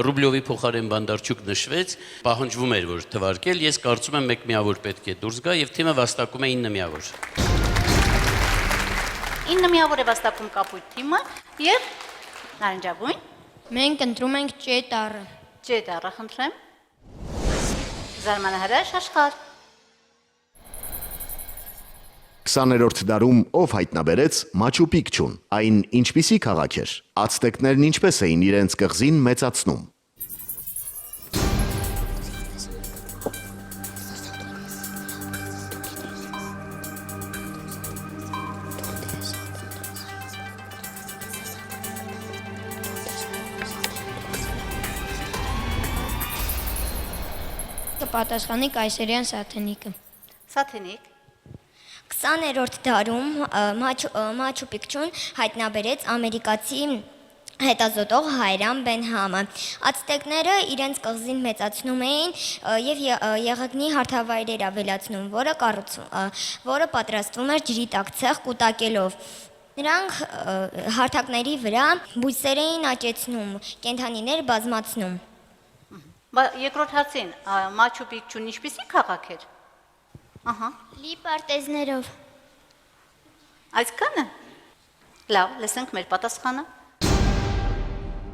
Ռուբլյովի փոխարեն Բանդարչուկ նշվեց, պահանջվում էր որ թվարկել, ես կարծում եմ 1 միավոր պետք է դուրս գա եւ թիմը վաստակում է 9 միավոր։ 9 միավոր է վաստակում կապույտ թիմը եւ նարնջագույն։ Մենք ընտրում ենք Չ տառը։ Չ տառը խնդրեմ։ Զարմանահրաշ աշխարհ։ 20-րդ դարում ով հայտնաբերեց Մաչու Պիկչուն։ Այն ինչպիսի քաղաք էր։ Ացտեկներն ինչպես էին իրենց կղզին մեծացնում։ Կպատասխանի Կայսերյան Սաթենիկը։ Սաթենիկ։ 20-րդ դարում Մաչու Պիկչուն հայտնաբերեց ամերիկացի հետազոտող Հայրամ Բենհամը։ Ացտեկները իրենց կղզին մեծացնում էին եւ եղեգնի հարթավայրեր ավելացնում, որը պատրաստվում էր ջրի տակ ցեղ կուտակելով։ Նրանք հարթակների վրա բույսեր էին աճեցնում, կենդանիներ բազմացնում։ Երկրորդ հարցին, Մաչու Պիկչուն ինչպիսի քաղաք էր։ Ահա։ Լի պարտեզներով։ Այսքանը։ Լավ, լսենք մեր պատասխանը։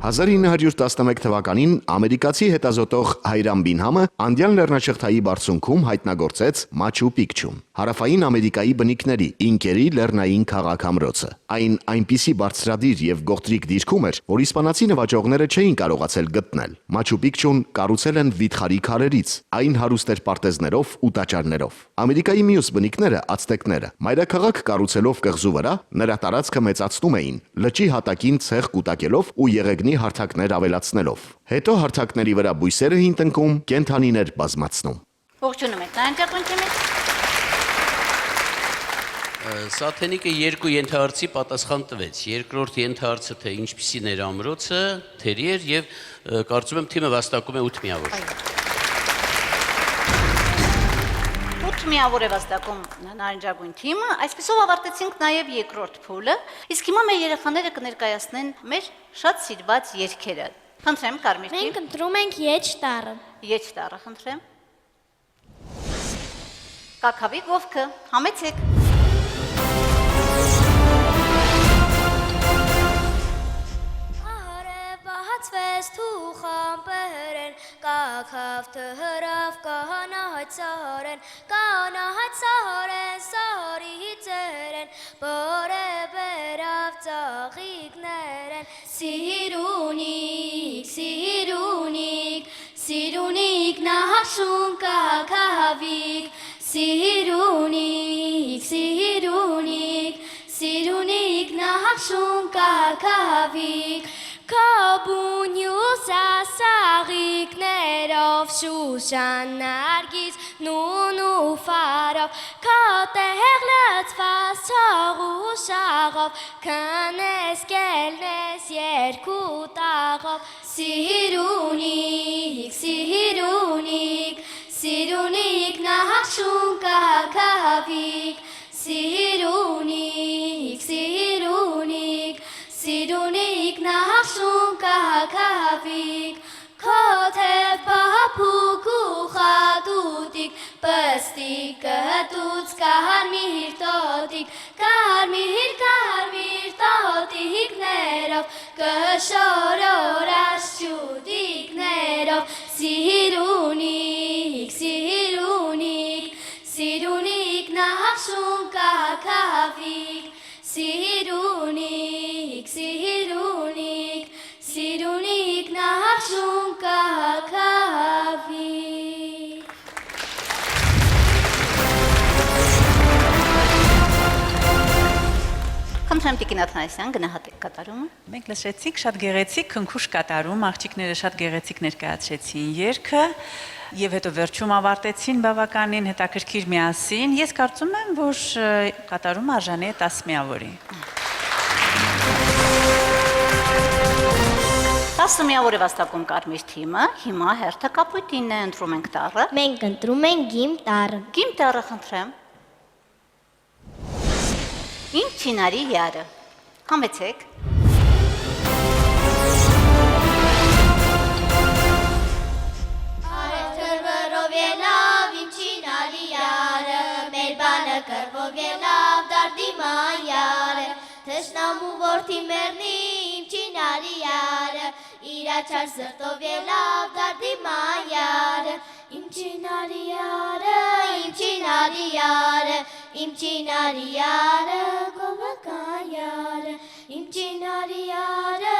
1911 թվականին ամերիկացի հետազոտող Հայրամ Բինհամը Անդյան լեռնաշղթայի բարձունքում հայտնագործեց Մաչու Պիկչուն, հարավային Ամերիկայի բնիկների ինկերի լեռնային քաղաք-ամրոցը։ Այն այնպիսի բարձրադիր եւ գողտրիկ դիրքում էր, որ իսպանացի նվաճողները չէին կարողացել գտնել։ Մաչու Պիկչուն կառուցել են վիթխարի քարերից, այն հարուստ էր պարտեզներով ու տաճարներով։ Ամերիկայի մյուս բնիկները, ացտեկները, մայրաքաղաք կառուցելով կղզու վրա, նրա տարածքը մեծացնում էին, լճի հատակին ցեղ կուտակելով ու եղեգնի հարթակներ ավելացնելով։ Հետո հարթակների վրա բույսեր էին տնկում, կենդանիներ բազմացնում։ Ողջունում եք նարնջագույն թիմից։ Սաթենիկը 2 ենթահարցի պատասխան տվեց։ Երկրորդ ենթահարցը թե ինչպիսին էր ամրոցը, թերի էր եւ կարծում եմ թիմը վաստակում է 8 միավոր։ 8 միավոր է վաստակում նարնջագույն թիմը, այսպեսով ավարտեցինք նաև երկրորդ փուլը, իսկ հիմա մեր երեխաները կներկայացնեն մեր շատ սիրված երգերը։ Խնդրեմ, Կարմիր թիմ։ Մենք ընտրում ենք Չ տառը։ Չ տառը, խնդրեմ։ Կաքավի գովքը, համեցեք։ Բացվեց թուխան բերեն, կաքավ թհրավ կանահայց սարեն, սարի ծերեն, բորե բերավ ծաղիկներեն, սիրունիկ, նահաշուն կաքավիկ, սիրունիկ, նահաշուն կաքավիկ, Կաբունյուս ասաղիկներով շուշան նարգիս նուն ու վարով Կատեղ լծված ցող ու շաղով Կնես կելնես երկու տաղով Սիրունիկ նահաշուն կաքավիկ Սիրունիկ նահաշուն կաքավիկ Քոթև պապուկ ու խատուտիկ Պստիկ կտուց կարմիր տոտիկ Կարմիր կշորորած ճուդիկներով սիրունիկ, սիրունիկ, սիրունիկ նախշում կակավիկ, սիրունիկ, սիրունիկ, սիրունիկ նախշում կակավիկ։ Խնդրեմ Տիկին Աթանասյան, գնահատեք կատարումը։ Մենք լսեցինք շատ գեղեցիկ քնքուշ կատարում, աղջիկները շատ գեղեցիկ ներկայացրեցին երգը եւ հետո վերջում ավարտեցին բավականին հետաքրքիր միասին։ Ես կարծում եմ, որ կատարումը արժանի է 10 միավորի։ 10 միավոր է վաստակում Կարմիր թիմը, հիմա հերթը Կապույտինն է, ընտրում ենք տառը։ Մենք ընտրում ենք գիմ տառը։ Գիմ տառը խնդրեմ։ Իմ չինարի յարը։ Համեցեք։ Արեթրվրով ելավ իմ չինալի յարը, մեր բանը կրվով ելավ դարդի մանյարը, թշնամու որդի մերնի իմ չինալի յարը, իրաչար սրտով ելավ դարդի մանյարը, իմ չինալի յարը, իմ չինալի յարը, իմ չինալի յարը, գովական յարը, իմ չինալի յարը,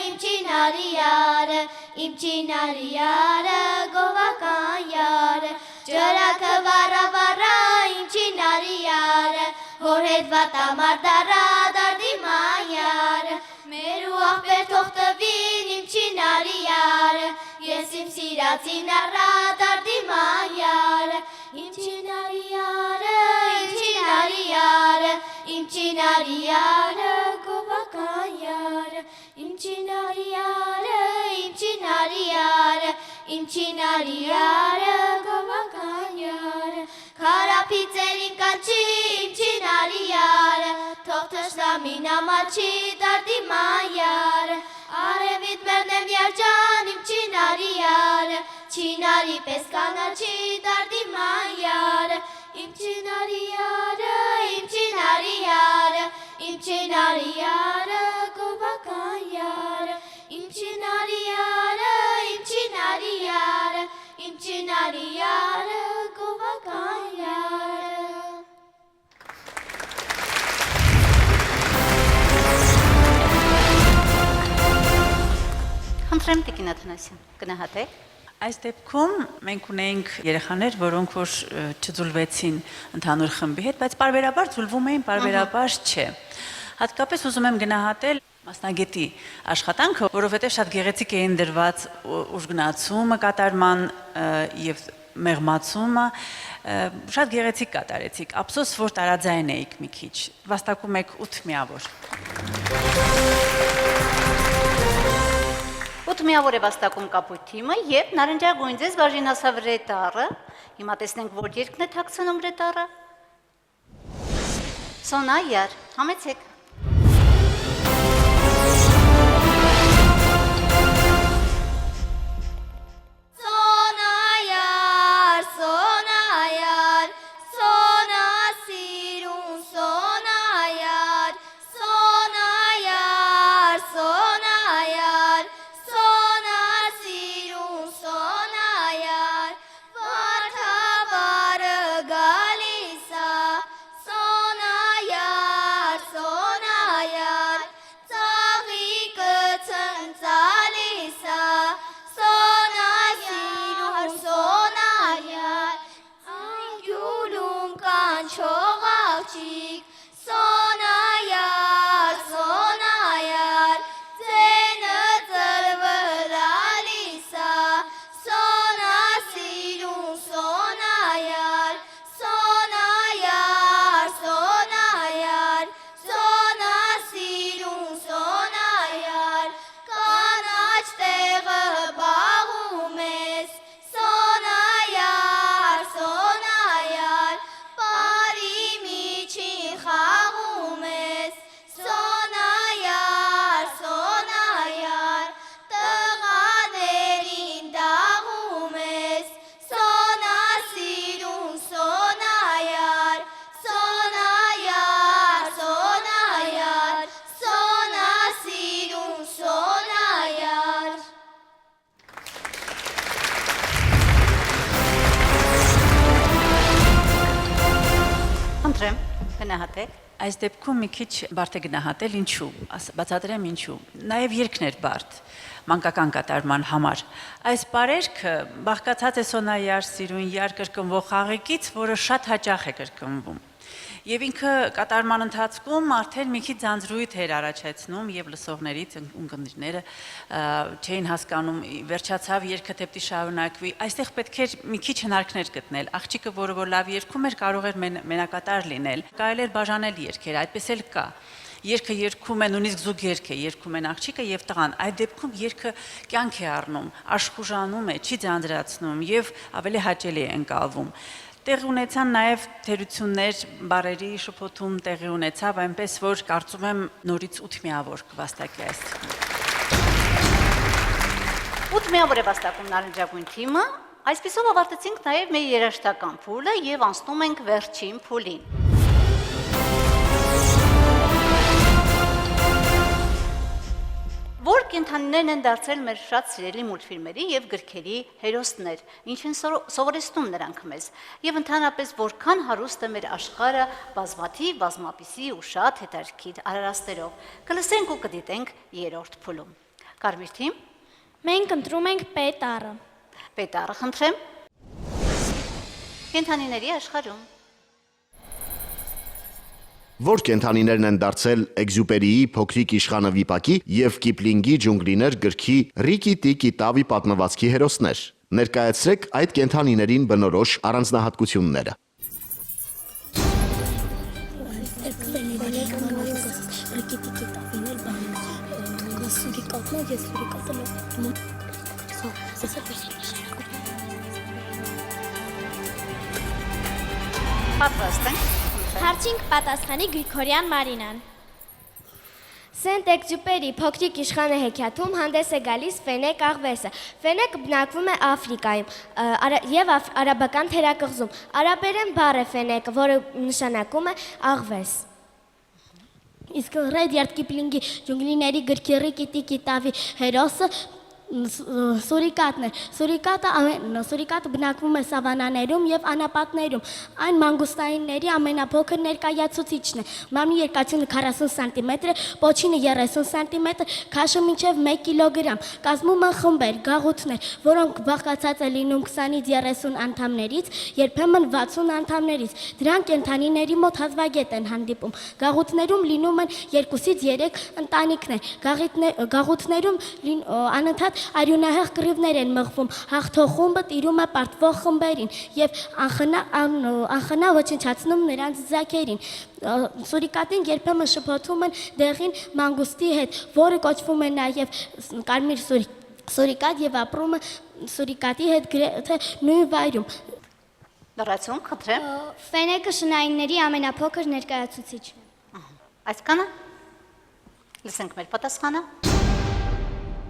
իմ չինալի յարը, իմ չինալի յարը, գովական յարը, ջրակը վառա վառա, իմ չինալի յարը, հոր հետ վատամար դարա դարդի մանյարը, մեր ու աղբեր թող տվին իմ չինալի յարը, ես իմ սիրածին առա դարդի մանյարը, իմ չինալի յարը, իմ չինալի յարը, իմ չինալի յարը, գովական յարը, իմ չինալի յարը, իմ չինալի յարը, իմ չինալի յարը, գովական յարը, քարափի ծերին կանչի իմ չինալի յարը, թող թշնամին ամաչի դարդի մանյարը, արևիտ մերնեմ երջան իմ չինալի յարը, չինալի պես կանաչի դարդի մանյարը, իմ չինալի յարը, իմ չինալի յարը, իմ չինալի յարը, գովական յարը, իմ չինալի յարը, իմ չինալի յարը, իմ չինալի յարը, գովական յարը։ Խնդրեմ Տիկին Աթանասյան, գնահատեք։ Այս դեպքում մենք ունենք երեխաներ, որոնք որ չձուլվեցին ընդհանուր խմբի հետ, բայց պարբերաբար ձուլվում էին, պարբերաբար չէ։ Հատկապես ուզում եմ գնահատել մասնագետի աշխատանքը, որովհետև շատ գեղեցիկ էին դրված ուժգնացումը, կատարման եւ մեղմացումը, շատ գեղեցիկ կատարեցիք։ Ափսոս, որ տարաձայն էիք մի քիչ։ Վաստակում եք 8 միավոր։ 8 միավոր է վաստակում Կապույտ թիմը եւ նարնջագույն ձեզ բաժին հասավ ռետառը։ Հիմա տեսնենք, որ երկն է թաքցնում ռետառը։ Սոնա յար, համեցեք։ Սոնայար, սոնայար, սոնա սիրուն, սոնայար, սոնայար, սոնայար, սոնա սիրուն, սոնայար, վարդավարը գալիս է, սոնայար, սոնայար, ծաղիկը ցնցալիս է, սոնայար, սոնայար, անգյուլում կանչող աղջիկ, սոնայար, սոնայար, ձենը ծրվլալիս է, սոնա սիրուն, սոնայար, սոնայար, սոնայար, սոնա սիրուն, սոնայար, կանաչ տեղը բաղում ես, սոնայար, սոնայար, բարի միջին Խնդրեմ, գնահատեք։ Այս դեպքում մի քիչ բարդ է գնահատել, ինչու, բացատրեմ ինչու։ Նաև երկներ բարդ մանկական կատարման համար։ Այս բարերքը բաղկացած է սոնայար, սիրուն, կրկնվող խաղիկից, որը շատ հաճախ է կրկնվում։ Եվ ինքը կատարման ընթացքում արդեն մի քիչ ձանձրույթ էր առաջացնում եւ լսողներից ունկնդիրները չէին հասկանում վերջացավ երգը դեպի շարունակվի այստեղ պետք էր մի քիչ հնարքներ գտնել աղջիկը որ լավ երգում էր կարող էր մենակատար լինել կարելի էր բաժանել երգերը այդպես էլ կա Երկը երգում են նույնիսկ զուգ երգ է երգում են աղջիկը եւ տղան այդ դեպքում երգը կյանք է առնում աշխուժանում է չի ձանձրացնում եւ ավելի հաճելի է ընկալվում Տեղի ունեցան նաև թերություններ, բարերի շփոթում տեղի ունեցավ, այնպես որ կարծում եմ նորից 8 միավոր կվաստակի այս թիմը։ 8 միավոր է վաստակում նարնջագույն թիմը, այսպիսով ավարտեցինք նաև մեր երաժշտական փուլը եւ անցնում ենք վերջին փուլին։ Որ կենդանիներն են դարձել մեր շատ սիրելի մուլտֆիլմերի եւ գրքերի հերոսներ, ինչ են սովորեցնում նրանք մեզ, եւ ընդհանրապես որքան հարուստ է մեր աշխարհը բազմաթիվ բազմապիսի ու շատ հետաքրքիր արարածներով։ Կլսենք ու կդիտենք երրորդ փուլում։ Կարմիր թիմ։ Մենք ընտրում ենք պետառը։ Պետառը խնդրեմ։ Կենդանիների աշխարհում Որ կենդանիներն են դարձել Էքզյուպերիի փոքրիկ իշխանը վիպակի եւ Կիպլինգի ջունգլիներ գրքի Ռիկի Տիկի Տավի պատմվածքի հերոսներ։ Ներկայացրեք այդ կենդանիներին բնորոշ առանձնահատկությունները։ Պատրաստ ենք։ Հարցինք պատասխանի Գրիգորյան Մարինան։ Սենտ Էքզյուպերի փոքրիկ իշխանը հեքիաթում հանդես է գալիս Ֆենեք աղվեսը։ Ֆենեկը բնակվում է Աֆրիկայում եւ արաբական թերակղզում։ Արաբերեն բառ է Ֆենեկը, որը նշանակում է աղվես։ Իսկ Ռեդյարդ Կիպլինգի ջունգլիների գրքի Ռիկի Տիկի Տավի հերոսը Սուրիկատն է։ Սուրիկատը բնակվում է սավանաներում եւ անապատներում։ Այն մանգուստայինների ամենափոքր ներկայացուցիչն է։ Մարմնի երկարությունը 40 սանտիմետր է, պոչինը 30 սանտիմետր, քաշը մինչև 1 կիլոգրամ։ Կազմում են խմբեր, գաղութներ, որոնք բաղկացած է լինում 20-ից 30 անդամներից, երբեմն 60 անդամներից։ Դրանք կենդանիների մոտ հազվագետ են հանդիպում։ Գաղութներում լինում են 2-ից 3 ընտանիքներ։ Գաղութներում անընդհատ արյունահեղ կռիվներ են մղվում, հաղթող խումբը տիրում է պարտվող խմբերին եւ անխնա ոչնչացնում նրանց ձագերին։ Սուրիկատին երբեմն շփոթում են դեղին մանգուստի հետ, որը կոչվում է նաեւ կարմիր սուրիկատ եւ ապրում է սուրիկատի հետ գրեթե նույն վայրում։ Լրացում, խնդրեմ։ Ֆենեկը շնայինների ամենափոքր ներկայացուցիչն է։ Այսքանը։ Լսենք մեր պատասխանը։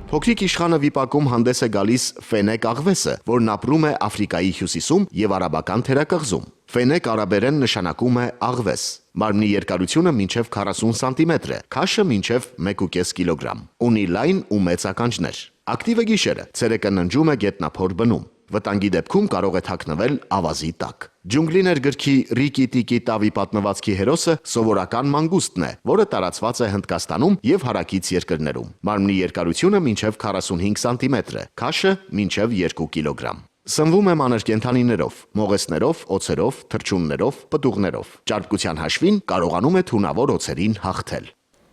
Փոքրիկ իշխանը վիպակում հանդես է գալիս Ֆենեք աղվեսը, որն ապրում է Աֆրիկայի հյուսիսում եւ արաբական թերակղզում։ Ֆենեք արաբերեն նշանակում է աղվես։ Մարմնի երկարությունը մինչև 40 սանտիմետր է, քաշը մինչև 1.5 կիլոգրամ։ Ունի լայն ու մեծ ականջներ։ Ակտիվ է գիշերը, ցերեկը ննջում է գետնափոր բնում։ Վտանգի դեպքում կարող է թաքնվել ավազի տակ։ Ջունգլիներ գրքի Ռիկի Տիկի Տավի պատմվածքի հերոսը սովորական մանգուստն է, որը տարածված է Հնդկաստանում եւ հարակից երկրներում։ Մարմնի երկարությունը մինչև 45 սանտիմետր է, քաշը մինչև 2 կիլոգրամ։ Սնվում է մանր կենդանիներով, մողեսներով, օձերով, թռչուններով, պտուղներով։ Ճարպկության հաշվին կարողանում է թունավոր օձերին հաղթել։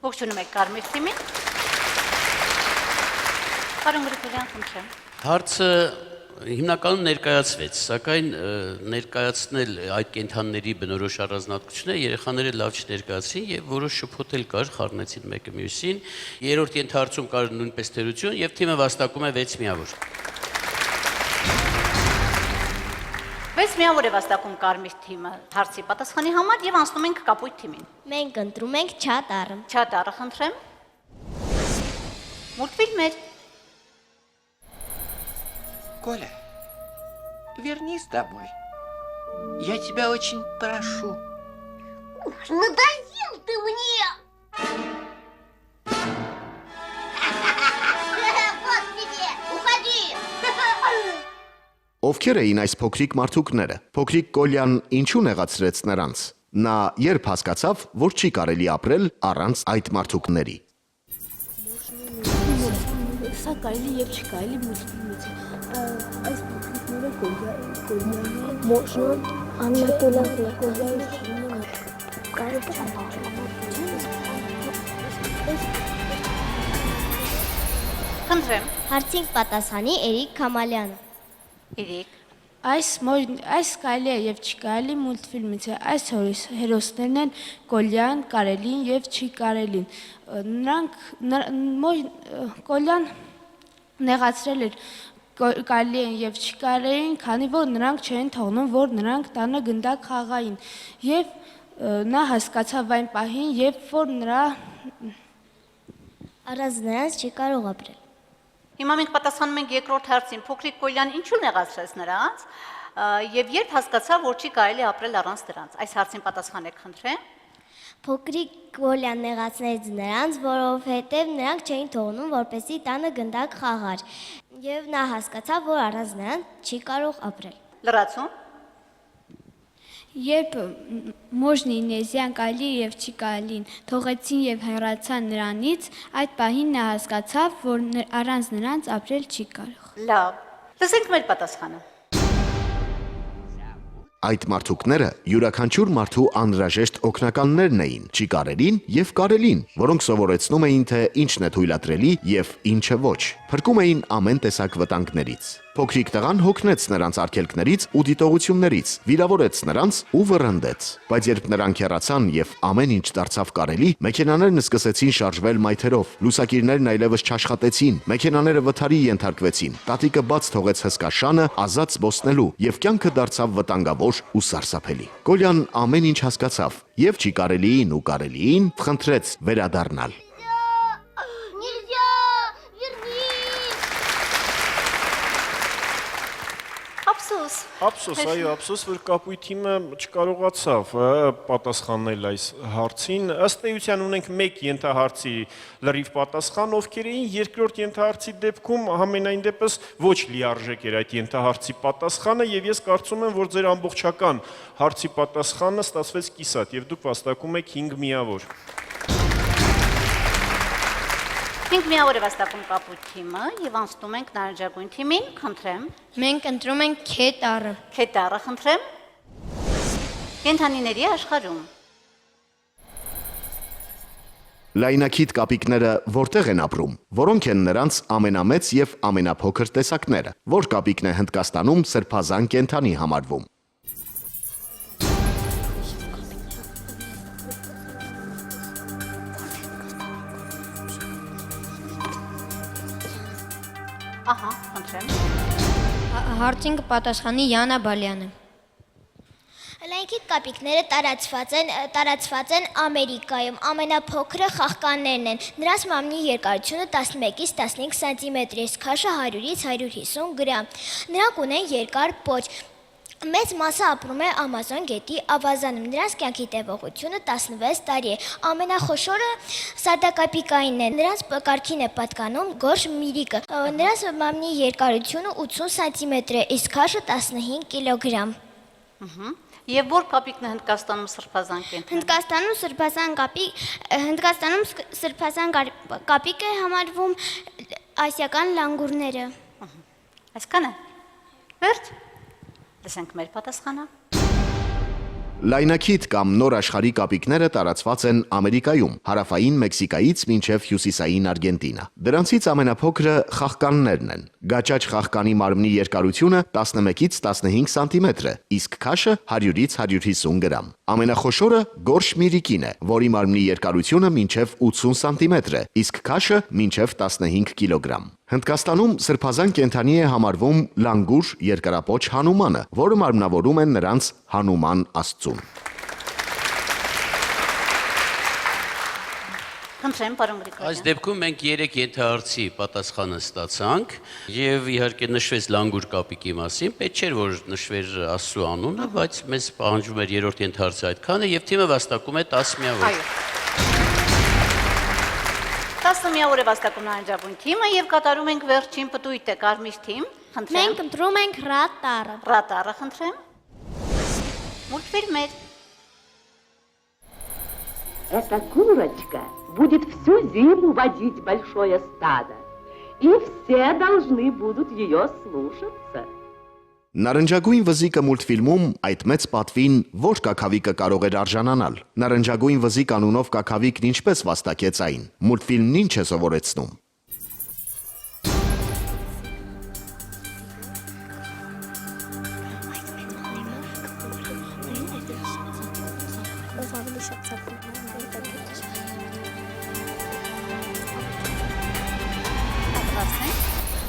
Ողջունում եք Կարմիր թիմին։ Պարոն Գրիգորյան, խնդրեմ։ Հարցը հիմնականում ներկայացվեց, սակայն ներկայացնել այդ կենդանիների բնորոշ առանձնահատկությունները երեխաները լավ չներկայացրին եւ որոշ շփոթել կար, խառնեցին մեկը մյուսին։ Երրորդ ենթահարցում կար նույնպես թերություն եւ թիմը վաստակում է 6 միավոր։ 6 միավոր է վաստակում Կարմիր թիմը հարցի պատասխանի համար եւ անցնում ենք Կապույտ թիմին։ Մենք ընտրում ենք Չատառը։ Չատառը խնդրեմ։ Մուլտֆիլմեր։ Коля, вернись домой. Я тебя очень прошу. Надоел ты мне! Вот тебе! Уходи! Ովքեր էին այս փոքրիկ մարդուկները։ Փոքրիկ Կոլյան ինչու նեղացրեց նրանց։ Նա երբ հասկացավ, որ չի կարելի ապրել առանց այդ մարդուկների։ Սա կարելի եւ չի կարելի մուլտֆիլմից այս փոքրիկները մոշն Խնդրեմ, Հարցին պատասխանի Էրիկ Քամալյանը։ Իրիկ, այս կարելի է եւ չի կարելի մուլտֆիլմից է։ Այս հերոսներն են Կոլյան, Կարելին եւ չի կարելին։ Կոլյան նեղացրել էր կարելի են եւ չի կարելին, քանի որ նրանք չէին թողնում, որ նրանք տանը գնդակ խաղային։ Եվ նա հասկացավ այն պահին, երբ որ նրա Առանց նրանց չի կարող ապրել։ հիմա մենք պատասխանում ենք երկրորդ հարցին, փոքրիկ Կոլյան ինչու նեղացրեց նրանց եւ երբ հասկացավ, որ չի կարելի ապրել առանց դրանց։ Այս հարցին պատասխանեք, խնդրեմ։ Փոքրիկ Կոլյան նեղացրեց նրանց, որովհետև նրանք չէին թողնում, որպեսզի տանը գնդակ խաղար։ Եվ նա հասկացավ, որ առանց նրանց չի կարող ապրել։ Լրացում։ Երբ Մոժն Ինեզյան կարելի եւ չի կարելին թողեցին եւ հեռացան նրանից, այդ պահին նա հասկացավ, որ առանց նրանց ապրել չի կարող։ Լավ։ Լսենք մեր պատասխանը։ Այդ մարդուկները յուրաքանչյուր մարդու անհրաժեշտ օգնականներն էին՝ չի կարելին եւ կարելին, որոնք սովորեցնում էին, թե ինչն է թույլատրելի եւ ինչը ոչ։ Փրկում էին ամեն տեսակ վտանգներից։ Փոքրիկ տղան հոգնեց նրանց արգելքներից ու դիտողություններից, վիրավորեց նրանց ու վռնդեց։ Բայց երբ նրանք հեռացան եւ ամեն ինչ դարձավ կարելի, մեքենաներն սկսեցին շարժվել մայթերով, լուսակիրներն այլևս չաշխատեցին, մեքենաները վթարի ենթարկվեցին, տատիկը բաց թողեց հսկա շանը ազատ զբոսնելու եւ կյանքը դարձավ վտանգավոր ու սարսափելի։ Կոլյան ամեն ինչ հասկացավ եւ չի կարելիին ու կարելիին խնդրեց վերադառնալ։ Ափսոս, այո, ափսոս, որ կապույտ թիմը չկարողացավ պատասխանել այս հարցին։ Ըստ էության ունենք մեկ ենթահարցի լրիվ պատասխան, ովքեր էին երկրորդ ենթահարցի դեպքում ամենայն դեպս ոչ լիարժեք էր այդ ենթահարցի պատասխանը, եւ ես կարծում եմ, որ ձեր ամբողջական հարցի պատասխանը ստացվեց կիսատ եւ դուք վաստակում եք 5 միավոր։ 5 միավոր է վաստակում կապույտ թիմը եւ անցնում ենք նարնջագույն թիմին, խնդրեմ։ Մենք ընտրում ենք Քետառը։ Քետառը, խնդրեմ։ Կենդանիների աշխարհում։ Լայնակիթ կապիկները որտեղ են ապրում, որոնք են նրանց ամենամեծ եւ ամենափոքր տեսակները, որ կապիկն է Հնդկաստանում սրբազան կենդանի համարվում։ Ահա, խնդրեմ։ Հարցին կպատասխանի Յանա Բալյանը։ Լայնքիթ կապիկները տարածված են Ամերիկայում, ամենափոքրը խաղկաններն են։ Նրանց մամնի երկարությունը 11-ից 15 սանտիմետր է, քաշը 100-ից 150 գրամ։ Նրանք ունեն երկար պոչ։ Մեծ մասը ապրում է Ամազոն գետի ավազանում։ Նրանց կյանքի տևողությունը 16 տարի է։ Ամենախոշորը սարդակապիկային է։ Նրանց կարգին է պատկանում գորշ միրիկը։ Նրանց մամնի երկարությունը 80 սանտիմետր է, իսկ քաշը 15 կիլոգրամ։ Եվ որ կապիկն է Հնդկաստանում սրբազան կենդանի։ Հնդկաստանում սրբազան կապիկ է համարվում ասիական լանգուրները։ Այսքան է։ Վերջ։ Լսենք մեր պատասխանը։ Լայնակիթ կամ նոր աշխարհի կապիկները տարածված են Ամերիկայում, հարավային Մեքսիկայից մինչև հյուսիսային Արգենտինա։ Դրանցից ամենափոքրը խաղկաններն են։ Գաճաճ խաղկանի մարմնի երկարությունը 11-ից 15 սանտիմետր է, իսկ քաշը 100-ից 150 գրամ։ Ամենախոշորը գորշ միրիկին է, որի մարմնի երկարությունը մինչև 80 սանտիմետր է, իսկ քաշը մինչև 15 կիլոգրամ։ Հնդկաստանում սրբազան կենդանի է համարվում լանգուր երկարապոչ հանումանը, որը մարմնավորում են նրանց հանուման աստծուն։ Խնդրեմ, պարոն Գրիգորյան։ Այս դեպքում մենք 3 ենթահարցի պատասխանը ստացանք եւ իհարկե նշվեց լանգուր կապիկի մասին, պետք չէր որ նշվեր Աստծո անունը, բայց մեզ պահանջում էր երրորդ ենթահարցը այդքանը եւ թիմը վաստակում է 10 միավոր։ Այո։ 10 միավոր է վաստակում նարնջագույն թիմը եւ կատարում ենք վերջին պտույտը կարմիր թիմ, խնդրեմ։ Մենք ընտրում ենք Ռատառը։ Ռատառը, խնդրեմ։ Մուլտֆիլմեր։ Эта курочка будет всю зиму водить большое стадо, и все должны будут ее слушаться. Նարնջագույն վզիկը մուլտֆիլմում այդ մեծ պատվին ոչ կաքավիկը կարող էր արժանանալ։ Նարնջագույն վզիկ անունով կաքավիկն ինչպես վաստակեց այն։ Մուլտֆիլմն ինչ է սովորեցնում։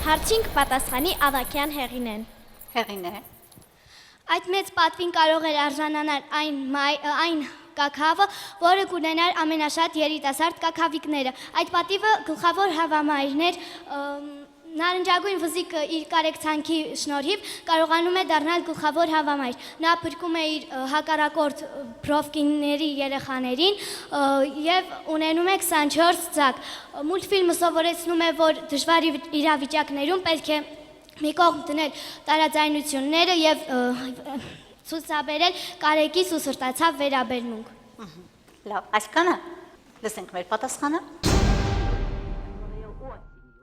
Հարցին կպատասխանի Ավակյան Հեղինեն։ Հեղին է։ Այդ մեծ պատվին կարող էր արժանանալ այն կաքավը, որը կունենար ամենաշատ երիտասարդ կաքավիկները։ Այդ պատիվը գլխավոր հավամայրն էր նարնջագույն վզիկը իր կարեկցանքի շնորհիվ կարողանում է դառնալ գլխավոր հավամայր։ Նա փրկում է իր հակառակորդ պրովկինների երեխաներին եւ ունենում է 24 ծակ։ Մուլտֆիլմը սովորեցնում է, որ դժվար իրավիճակներում պետք է մի կողմ դնել տարաձայնությունները եւ ցուցաբերել կարեկից ու սրտացավ վերաբերմունք։ Լավ, այսքանը լսենք մեր պատասխանը։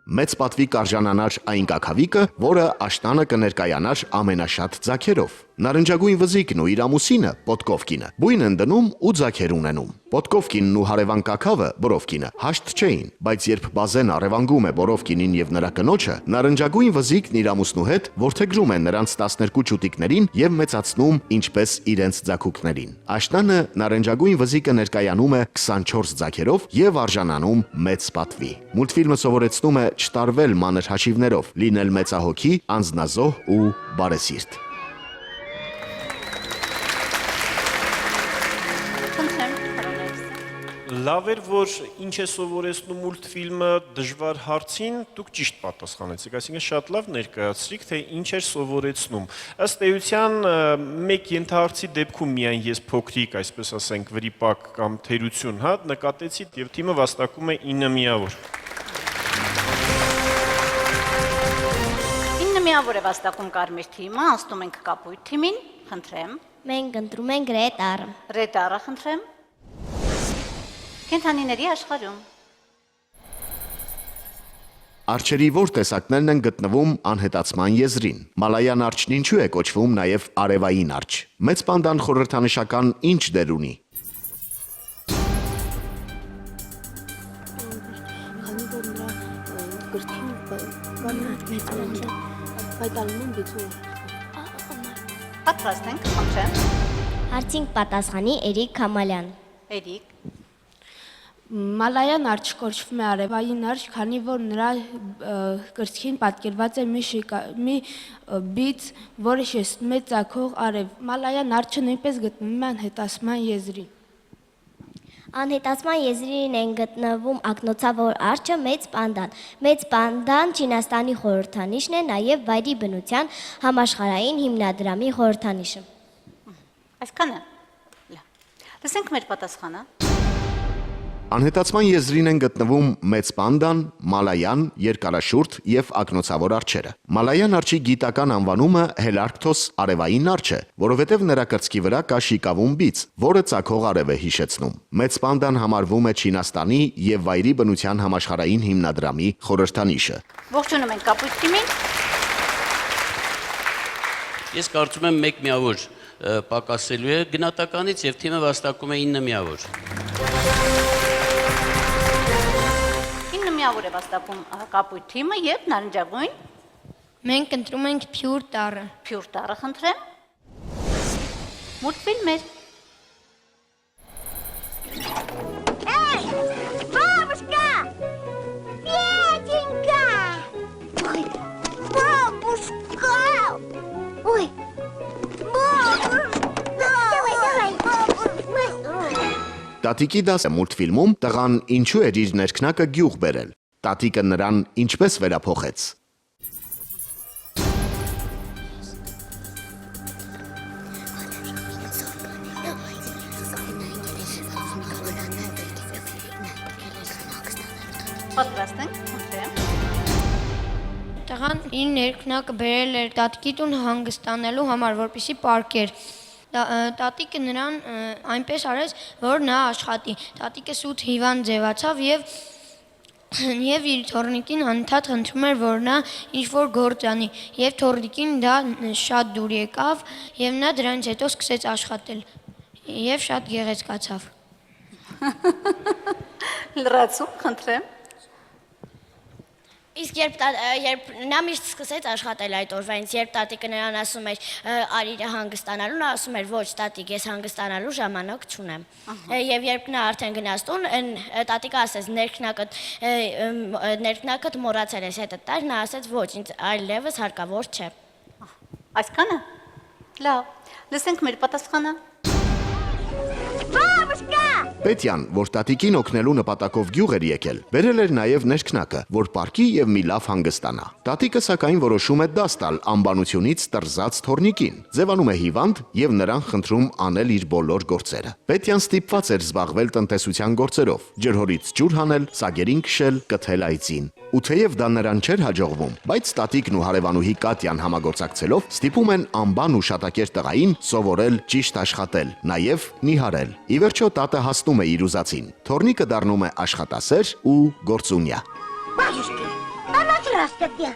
Մեծ պատվի կարժանանար այն կաքավիկը, որը աշտանը կներկայանար ամենաշատ ձագերով։ Նարնջագույն վզիկն ու իր ամուսինը, Պոտկովկինը, բույն են դնում ու ձագեր ունենում։ Պոտկովկինն ու հարևան կաքավը, Բորովկինը, հաշտ չէին, բայց երբ Բազեն առևանգում է Բորովկինին եւ նրա կնոջը, նարնջագույն վզիկն իր ամուսնու հետ որդեգրում է նրանց 12 ճուտիկներին եւ մեծացնում ինչպես իրենց ձագուկներին։ Աշտանը նարնջագույն վզիկը ներկայանում է 24 ձագերով եւ արժանանում մեծ պատվի։ Մուլտֆիլմը սովորեցնում է չտարվել մանր հաշիվներով, լինել մեծահոգի, անձնազոհ ու բարեսիրտ։ Լավ էր, որ ինչ է սովորեցնում մուլտֆիլմը դժվար հարցին, դուք ճիշտ պատասխանեցիք, այսինքն շատ լավ ներկայացրիք, թե ինչ էր սովորեցնում։ Ըստ էության, մեկ ենթահարցի դեպքում միայն ես փոքրիկ, այսպես ասենք, վրիպակ կամ թերություն, նկատեցի եւ թիմը վաստակում է 9 միավոր։ 9 միավոր է վաստակում կարմիր թիմը, անցնում ենք կապույտ թիմին, խնդրեմ։ Մենք ընտրում ենք Ռետարը։ Ռետարը խնդրեմ։ Կենթանիների աշխարհում։ Արջերի որ տեսակներն են գտնվում անհետացման եզրին։ Մալայան արջն ինչու է կոչվում նաև արևային արջ։ Մեծ պանդան խորհրդանշական ինչ դեր ունի։ Պատրաստ ենք, խնդրեմ։ Հարցին պատասխանի Էրիկ Քամալյան։ Էրիկ։ Մալայան արջ կոչվում է արևային արջ, քանի որ նրա կրծքին պատկերված է մի բիծ, որը շեշտում է ծագող արև։ Մալայան արջը նույնպես գտնվում է անհետացման եզրին։ Անհետացման եզրին են գտնվում ակնոցավոր արջը Մեծ պանդան։ Մեծ պանդան Չինաստանի խորհրդանիշն է, նաև վայրի բնության համաշխարհային հիմնադրամի խորհրդանիշը։ Այսքանը։ Լավ։ Լսենք մեր պատասխանը։ Անհետացման եզրին են գտնվում Մեծ պանդան, Մալայան, երկարաշուրթ եւ ակնոցավոր արջերը։ Մալայան արջի գիտական անվանումը Հելարկթոս արևային արջ է, որովհետեւ նրա կրծքի վրա կա շիկավուն բիծ, որը ծագող արև է հիշեցնում։ Մեծ պանդան համարվում է Չինաստանի եւ վայրի բնության համաշխարհային հիմնադրամի խորհրդանիշը։ Ողջունում ենք կապույտ թիմին։ Ես կարծում եմ 1 միավոր պակասելու է գնահատականից եւ թիմը վաստակում է 9 միավոր։ 9 միավոր է վաստակում կապույտ թիմը եւ նարնջագույն։ Մենք ընտրում ենք Փյուր տառը։ Փյուր տառը խնդրեմ։ Մուլտֆիլմեր։ Бабушка! Петенька! Ой, бабушка! Ой, бабушка! Давай, бабушка! Տատիկի դասը մուլտֆիլմում տղան ինչու էր իր ներքնակը գյուղ բերել։ Տատիկը նրան ինչպես վերափոխեց։ Պատրաստ ենք, խնդրեմ։ Տղան իր ներքնակը բերել էր տատիկի տուն հանգստանալու համար, որպեսզի պարկեր։ տատիկը նրան այնպես արեց, որ նա աշխատի։ Տատիկը սուտ հիվանդ ձևացավ եւ իր թորնիկին անընդհատ խնդրում էր, որ նա ինչ-որ գործ անի, եւ թորնիկին դա շատ դուր եկավ, եւ նա դրանից հետո սկսեց աշխատել եւ շատ գեղեցկացավ։ Լրացում, խնդրեմ։ Իսկ երբ նա միշտ սկսեց աշխատել այդ օրվանից, երբ տատիկը նրան ասում էր արիր հանգստանալու, նա ասում էր ոչ տատիկ, ես հանգստանալու ժամանակ չունեմ։ Եվ երբ նա արդեն գնաց տուն, տատիկը ասեց ներքնակդ մոռացել ես հետը տար, նա ասեց ոչ, ինձ այլևս հարկավոր չէ։ Այսքանը։ Լավ, լսենք մեր պատասխանը։ Պետյան, որ տատիկին օգնելու նպատակով գյուղ էր եկել, բերել էր նաև ներքնակը, որ պարկի եւ մի լավ հանգստանա։ Տատիկը սակայն որոշում է դաս տալ անբանությունից տրզած թորնիկին, ձևանում է հիվանդ եւ նրան խնդրում անել իր բոլոր գործերը։ Պետյան ստիպված էր զբաղվել տնտեսության գործերով, ջրհորից ջուր հանել, սագերին քշել, կթել այծին։ Ու թեև դա նրան չէր հաջողվում, բայց տատիկն ու հարևանուհի Կատյան համագործակցելով ստիպում են անբան ու շատակեր տղային սովորել ճիշտ աշխատել, նաև նիհարել։ Ի վերջո տատը հասնում է իր ուզածին։ Թորնիկը դառնում է աշխատասեր ու գործունյա։ Батюшки, а матрас-то где?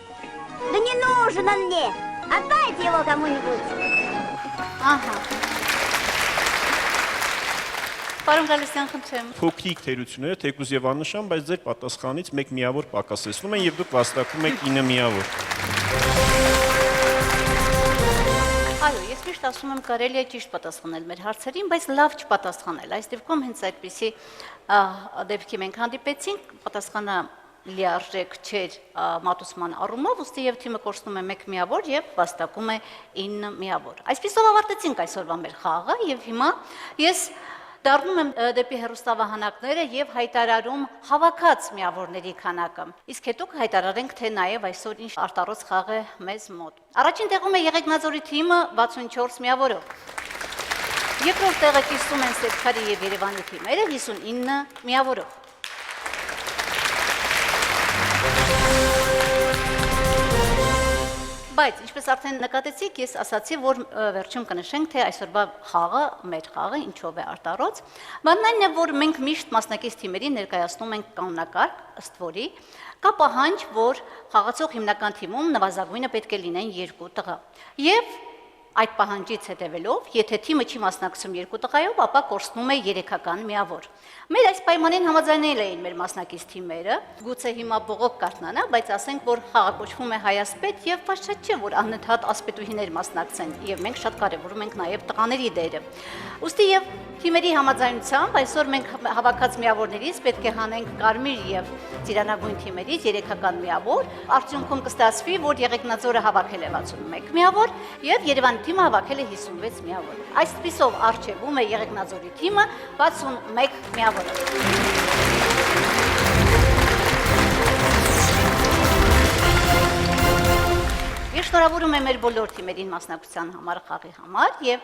Да не нужен он мне. Отдайте его кому-нибудь. Ահա։ Պարոն Գալստյան, խնդրեմ։ Փոքրիկ թերությունները թեկուզ եւ աննշան, բայց ձեր պատասխանից մեկ միավոր պակասեցնում են եւ դուք վաստակում եք 9 միավոր։ Այո, ես միշտ ասում եմ, կարելի է ճիշտ պատասխանել մեր հարցերին, բայց լավ չպատասխանել։ Այս դեպքում հենց այդպիսի դեպքի մենք հանդիպեցինք, պատասխանը լիարժեք չէր մատուցման առումով, ուստի եւ թիմը կորցնում է 1 միավոր եւ վաստակում է 9 միավոր։ Այսպիսով ավարտեցինք այսօրվա մեր խաղը եւ հիմա ես դառնում եմ դեպի հեռուստավահանակները եւ հայտարարում հավաքած միավորների քանակը։ Իսկ հետո կհայտարարենք, թե նաեւ այսօր ինչ արտառոց խաղ է մեզ մոտ։ Առաջին տեղում է Եղեգնաձորի թիմը 64 միավորով։ Երկրորդ տեղը կիսում են Սեփքարի եւ Երևանի թիմերը 59 միավորով։ Բայց, ինչպես արդեն նկատեցիք, ես ասացի, որ վերջում կնշենք, թե այսօրվա խաղը, մեր խաղը ինչով է արտառոց։ Բանն այն է, որ մենք միշտ մասնակից թիմերին ներկայացնում ենք կանոնակարգ, ըստ որի կա պահանջ, որ խաղացող հիմնական թիմում նվազագույնը պետք է լինեն 2 տղա։ Եվ այդ պահանջից հետևելով, եթե թիմը չի մասնակցում 2 տղայով, ապա կորցնում է 3-ական միավոր։ Մեր այս պայմանին համաձայնել էին մեր մասնակից թիմերը, գուցե հիմա բողոք կարթնանա, բայց ասենք, որ խաղը կոչվում է հայասպետ եւ պատշաճ չէ, որ անընդհատ ասպետուհիներ մասնակցեն, եւ մենք շատ կարեւորում ենք նաեւ տղաների դերը։ Ոստի եւ թիմերի համաձայնությամբ այսօր մենք հավաքած միավորներից պետք է հանենք կարմիր եւ ծիրանագույն թիմերից 3-ական միավոր, արդյունքում կստացվի, որ Եղեգնաձորը հավաքել է 61 միավոր եւ Երևանի թիմը հավաքել է 56 միավոր։ Այսպիսով արժևում է Եղեգնաձորի թիմը 61 միավորով։ Ես շնորհավորում եմ մեր բոլոր թիմերին մասնակցության համար, խաղի համար եւ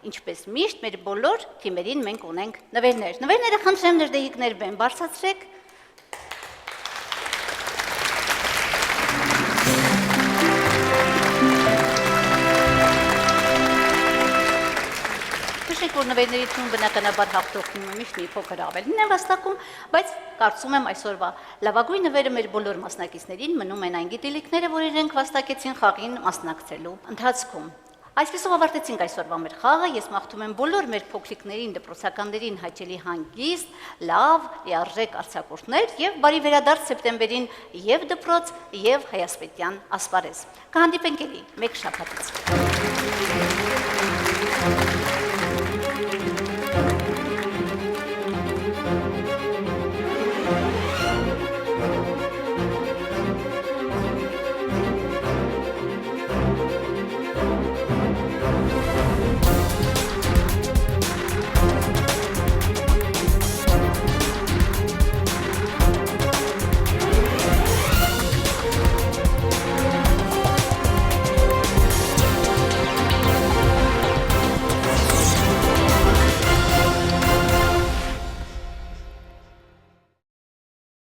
ինչպես միշտ մեր բոլոր թիմերին մենք ունենք նվերներ։ Նվերները խնդրեմ ներդեհիկներ բեմ բարձրացրեք։ Որ նվերների թվում բնականաբար հաղթող թիմը միշտ մի փոքր ավելին է վաստակում, բայց կարծում եմ այսօրվա լավագույն նվերը մեր բոլոր մասնակիցներին մնում են այն գիտելիքները, որ իրենք վաստակեցին խաղին մասնակցելու ընթացքում։ Այսպեսով ավարտեցինք այսօրվա մեր խաղը, ես մաղթում եմ բոլոր մեր փոքրիկներին, դպրոցականներին հաճելի հանգիստ, լավ, լիարժեք արձակուրդներ եւ բարի վերադարձ սեպտեմբերին եւ դպրոց եւ հայասպետյան ասպարեզ։ Կհանդիպենք էլի մեկ շաբաթից։